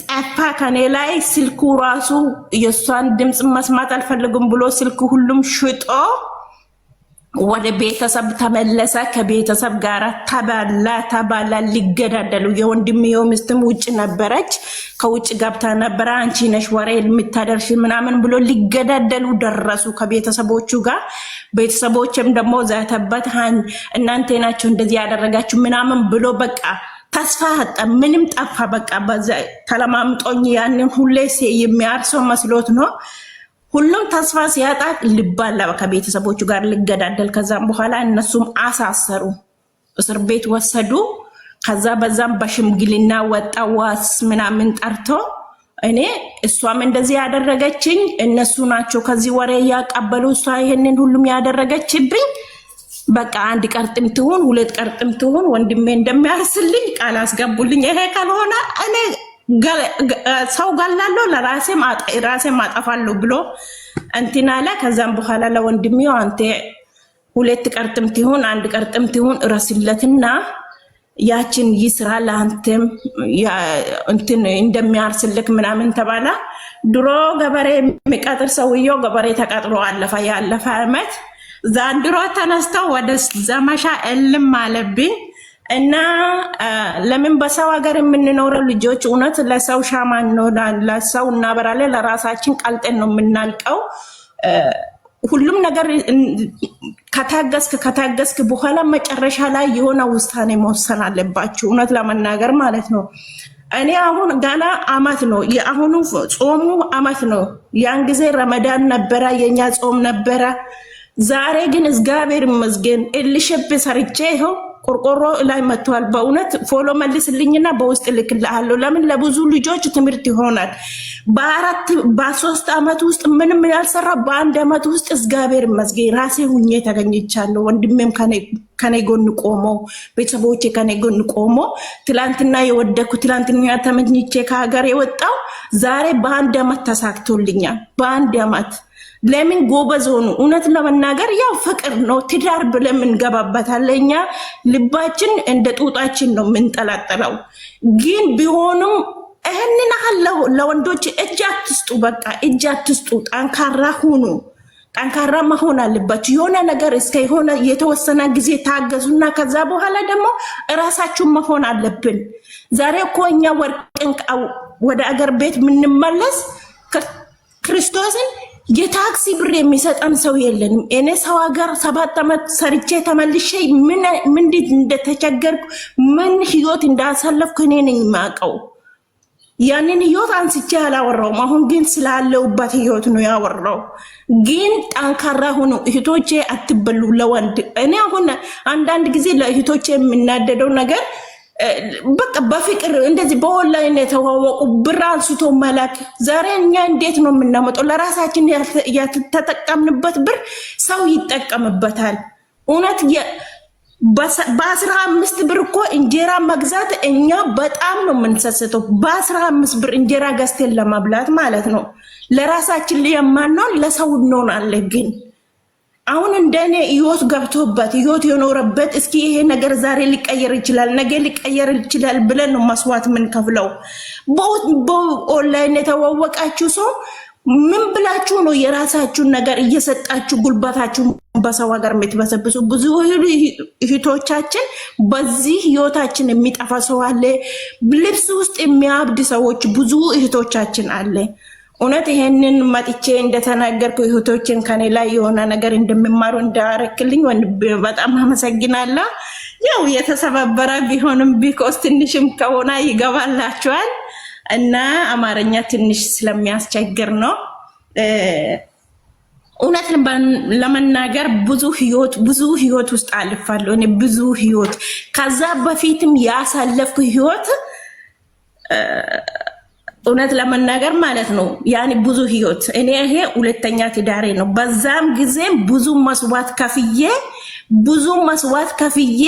ጠፋ ከኔ ላይ ስልኩ ራሱ የሷን ድምጽ መስማት አልፈልግም ብሎ ስልኩ ሁሉም ሽጦ ወደ ቤተሰብ ተመለሰ ከቤተሰብ ጋር ተባላ ሊገዳደሉ የወንድሜው ሚስትም ውጭ ነበረች ከውጭ ገብታ ነበር አንቺ ነሽ ወሬ የምታደርሽ ምናምን ብሎ ሊገዳደሉ ደረሱ ከቤተሰቦቹ ጋር ቤተሰቦችም ደግሞ ዛተበት እናንተ ናችሁ እንደዚህ ያደረጋችሁ ምናምን ብሎ በቃ ተስፋ አጣ ምንም ጠፋ በቃ በዛ ተለማምጦኝ ያንን ሁሌ የሚያርሰው መስሎት ነው ሁሉም ተስፋ ሲያጣ ልባላ ከቤተሰቦቹ ጋር ሊገዳደል ከዛም በኋላ እነሱም አሳሰሩ እስር ቤት ወሰዱ ከዛ በዛም በሽምግልና ወጣ ዋስ ምናምን ጠርቶ እኔ እሷም እንደዚህ ያደረገችኝ እነሱ ናቸው ከዚህ ወሬ ያቀበሉ እሷ ይሄንን ሁሉም ያደረገችብኝ በቃ አንድ ቀርጥም ትሁን ሁለት ቀርጥም ትሁን ወንድሜ እንደሚያርስልኝ ቃል አስገቡልኝ ይሄ ካልሆነ እኔ ሰው ጋላለሁ ለራሴ ማጠፋለሁ ብሎ እንቲናለ ከዛም በኋላ ለወንድሜው አንተ ሁለት ቀርጥም ትሁን አንድ ቀርጥም ትሁን ረስለትና ያችን ይስራ ለአንተም እንትን እንደሚያርስልክ ምናምን ተባላ ድሮ ገበሬ የሚቀጥር ሰውየው ገበሬ ተቀጥሮ አለፈ ያለፈ አመት ዛንድሮ ተነስተው ወደ ዘመቻ እልም አለብኝ እና ለምን በሰው ሀገር የምንኖረው ልጆች እውነት ለሰው ሻማ ነው ለሰው እናበራለን ለራሳችን ቀልጠን ነው የምናልቀው ሁሉም ነገር ከታገስክ በኋላ መጨረሻ ላይ የሆነ ውሳኔ መወሰን አለባችሁ እውነት ለመናገር ማለት ነው እኔ አሁን ገና አመት ነው የአሁኑ ጾሙ አመት ነው ያን ጊዜ ረመዳን ነበረ የኛ ጾም ነበረ ዛሬ ግን እግዚአብሔር ይመስገን እልሽብ ሰርቼ ይኸው ቆርቆሮ ላይ መጥቷል በእውነት ፎሎ መልስልኝና በውስጥ ልክልሃለሁ ለምን ለብዙ ልጆች ትምህርት ይሆናል በ3 አመት ውስጥ ምንም ያልሰራ በአንድ አመት ውስጥ እግዚአብሔር ይመስገን ራሴ ሁኜ ተገኝቻለሁ ወንድሜም ከኔ ጎን ቆሞ ቤተሰቦቼ ከኔ ጎን ቆሞ ትላንትና የወደኩ ትላንትና ተመኝቼ ከሀገር የወጣው ዛሬ በአንድ አመት ተሳክቶልኛል በአንድ አመት ለምን ጎበዝ ሆኑ? እውነት ለመናገር ያው ፍቅር ነው ትዳር ብለን እንገባበታለን። እኛ ልባችን እንደ ጡጣችን ነው የምንጠላጠለው። ግን ቢሆንም ይህንን ለወንዶች እጅ አትስጡ፣ በቃ እጅ አትስጡ። ጠንካራ ሁኑ። ጠንካራ መሆን አለባችሁ። የሆነ ነገር እስከ የሆነ የተወሰነ ጊዜ ታገዙና ከዛ በኋላ ደግሞ እራሳችሁን መሆን አለብን። ዛሬ እኮ እኛ ወርቅን ወደ አገር ቤት የምንመለስ ክርስቶስን የታክሲ ብር የሚሰጠን ሰው የለንም። እኔ ሰው ሀገር 7 ዓመት ሰርቼ ተመልሼ ምን እንደተቸገርኩ ምን ህይወት እንዳሳለፍኩ እኔ ነኝ የማውቀው። ያንን ህይወት አንስቼ አላወራውም። አሁን ግን ስላለውበት ህይወት ነው ያወራው። ግን ጠንካራ ሆኖ እህቶቼ አትበሉ ለወንድ። እኔ አሁን አንዳንድ ጊዜ ለእህቶቼ የምናደደው ነገር በቃ በፍቅር እንደዚህ በኦንላይን የተዋወቁ ብር አንስቶ መላክ። ዛሬ እኛ እንዴት ነው የምናመጣው? ለራሳችን ያተጠቀምንበት ብር ሰው ይጠቀምበታል። እውነት በ15 ብር እኮ እንጀራ መግዛት እኛ በጣም ነው የምንሰስተው። በ15 ብር እንጀራ ገዝተን ለመብላት ማለት ነው። ለራሳችን የማንሆን ለሰው እንሆናለን። ግን አሁን እንደኔ ህይወት ገብቶበት ህይወት የኖረበት እስኪ ይሄ ነገር ዛሬ ሊቀየር ይችላል፣ ነገ ሊቀየር ይችላል ብለን ነው መስዋዕት የምንከፍለው። በኦንላይን የተዋወቃችሁ ሰው ምን ብላችሁ ነው የራሳችሁን ነገር እየሰጣችሁ ጉልበታችሁ በሰው ሀገር የምትበሰብሱ? ብዙ እህቶቻችን በዚህ ህይወታችን የሚጠፋ ሰው አለ። ልብስ ውስጥ የሚያብድ ሰዎች ብዙ እህቶቻችን አለ። እውነት ይሄንን መጥቼ እንደተናገርኩ እህቶችን ከኔ ላይ የሆነ ነገር እንደሚማሩ እንዳረክልኝ በጣም አመሰግናለሁ። ያው የተሰባበረ ቢሆንም ቢኮስ ትንሽም ከሆነ ይገባላችኋል እና አማርኛ ትንሽ ስለሚያስቸግር ነው። እውነት ለመናገር ብዙ ህይወት ውስጥ አልፋለሁ እኔ ብዙ ህይወት። ከዛ በፊትም ያሳለፍኩ ህይወት እውነት ለመናገር ማለት ነው ያኔ ብዙ ህይወት። እኔ ይሄ ሁለተኛ ትዳሬ ነው። በዛም ጊዜም ብዙ መስዋዕት ከፍዬ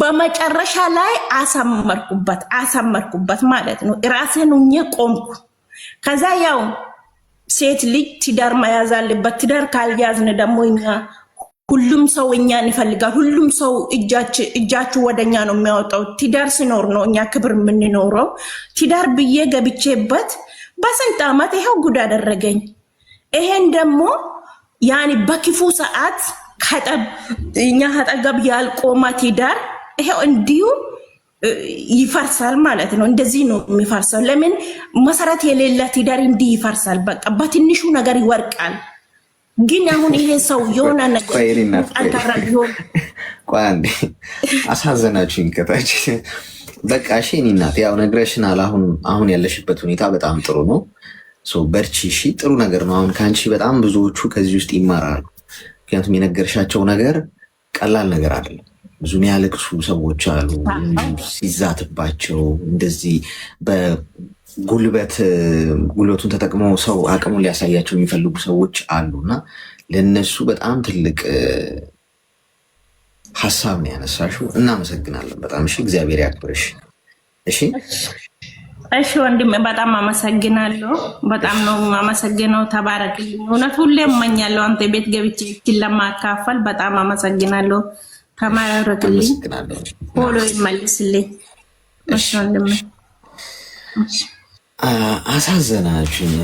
በመጨረሻ ላይ አሰመርኩበት ማለት ነው። ራሴን ሆኜ ቆምኩ። ከዛ ያው ሴት ልጅ ትዳር መያዝ አለበት። ትዳር ካልያዝን ደግሞ እኛ ሁሉም ሰው እኛን ይፈልጋል። ሁሉም ሰው እጃችሁ ወደኛ ነው የሚያወጣው። ትዳር ሲኖር ነው እኛ ክብር የምንኖረው። ትዳር ብዬ ገብቼበት በስንት ዓመት ይሄው ጉድ አደረገኝ። ይሄን ደግሞ ያኔ በክፉ ሰዓት እኛ አጠገብ ያልቆመ ትዳር ይሄው እንዲሁ ይፈርሳል ማለት ነው። እንደዚህ ነው የሚፈርሰው። ለምን መሰረት የሌለ ትዳር እንዲህ ይፈርሳል። በቃ በትንሹ ነገር ይወርቃል። ግን አሁን ይሄ ሰው የሆነ ነገር አንተራ ቢሆን ቋንዴ አሳዘናችሁኝ ከታች። በቃ እሺ እኔ እናት ያው ነግረሽናል። አሁን ያለሽበት ሁኔታ በጣም ጥሩ ነው። በርቺ እሺ። ጥሩ ነገር ነው። አሁን ከአንቺ በጣም ብዙዎቹ ከዚህ ውስጥ ይማራሉ። ምክንያቱም የነገርሻቸው ነገር ቀላል ነገር አይደለም። ብዙ የሚያለቅሱ ሰዎች አሉ፣ ሲዛትባቸው እንደዚህ ጉልበቱን ተጠቅመው ሰው አቅሙን ሊያሳያቸው የሚፈልጉ ሰዎች አሉና ለነሱ በጣም ትልቅ ሀሳብ ነው ያነሳሽው። እናመሰግናለን በጣም እሺ። እግዚአብሔር ያክብርሽ። እሺ ወንድም በጣም አመሰግናለሁ። በጣም ነው አመሰግነው። ተባረክልኝ። እውነት ሁሌ እመኛለሁ አንተ ቤት ገብቼ ለማካፈል። በጣም አመሰግናለሁ። ተባረክልኝ። ሆሎ ይመልስልኝ። እሺ ወንድም አሳዘናችሁኝ።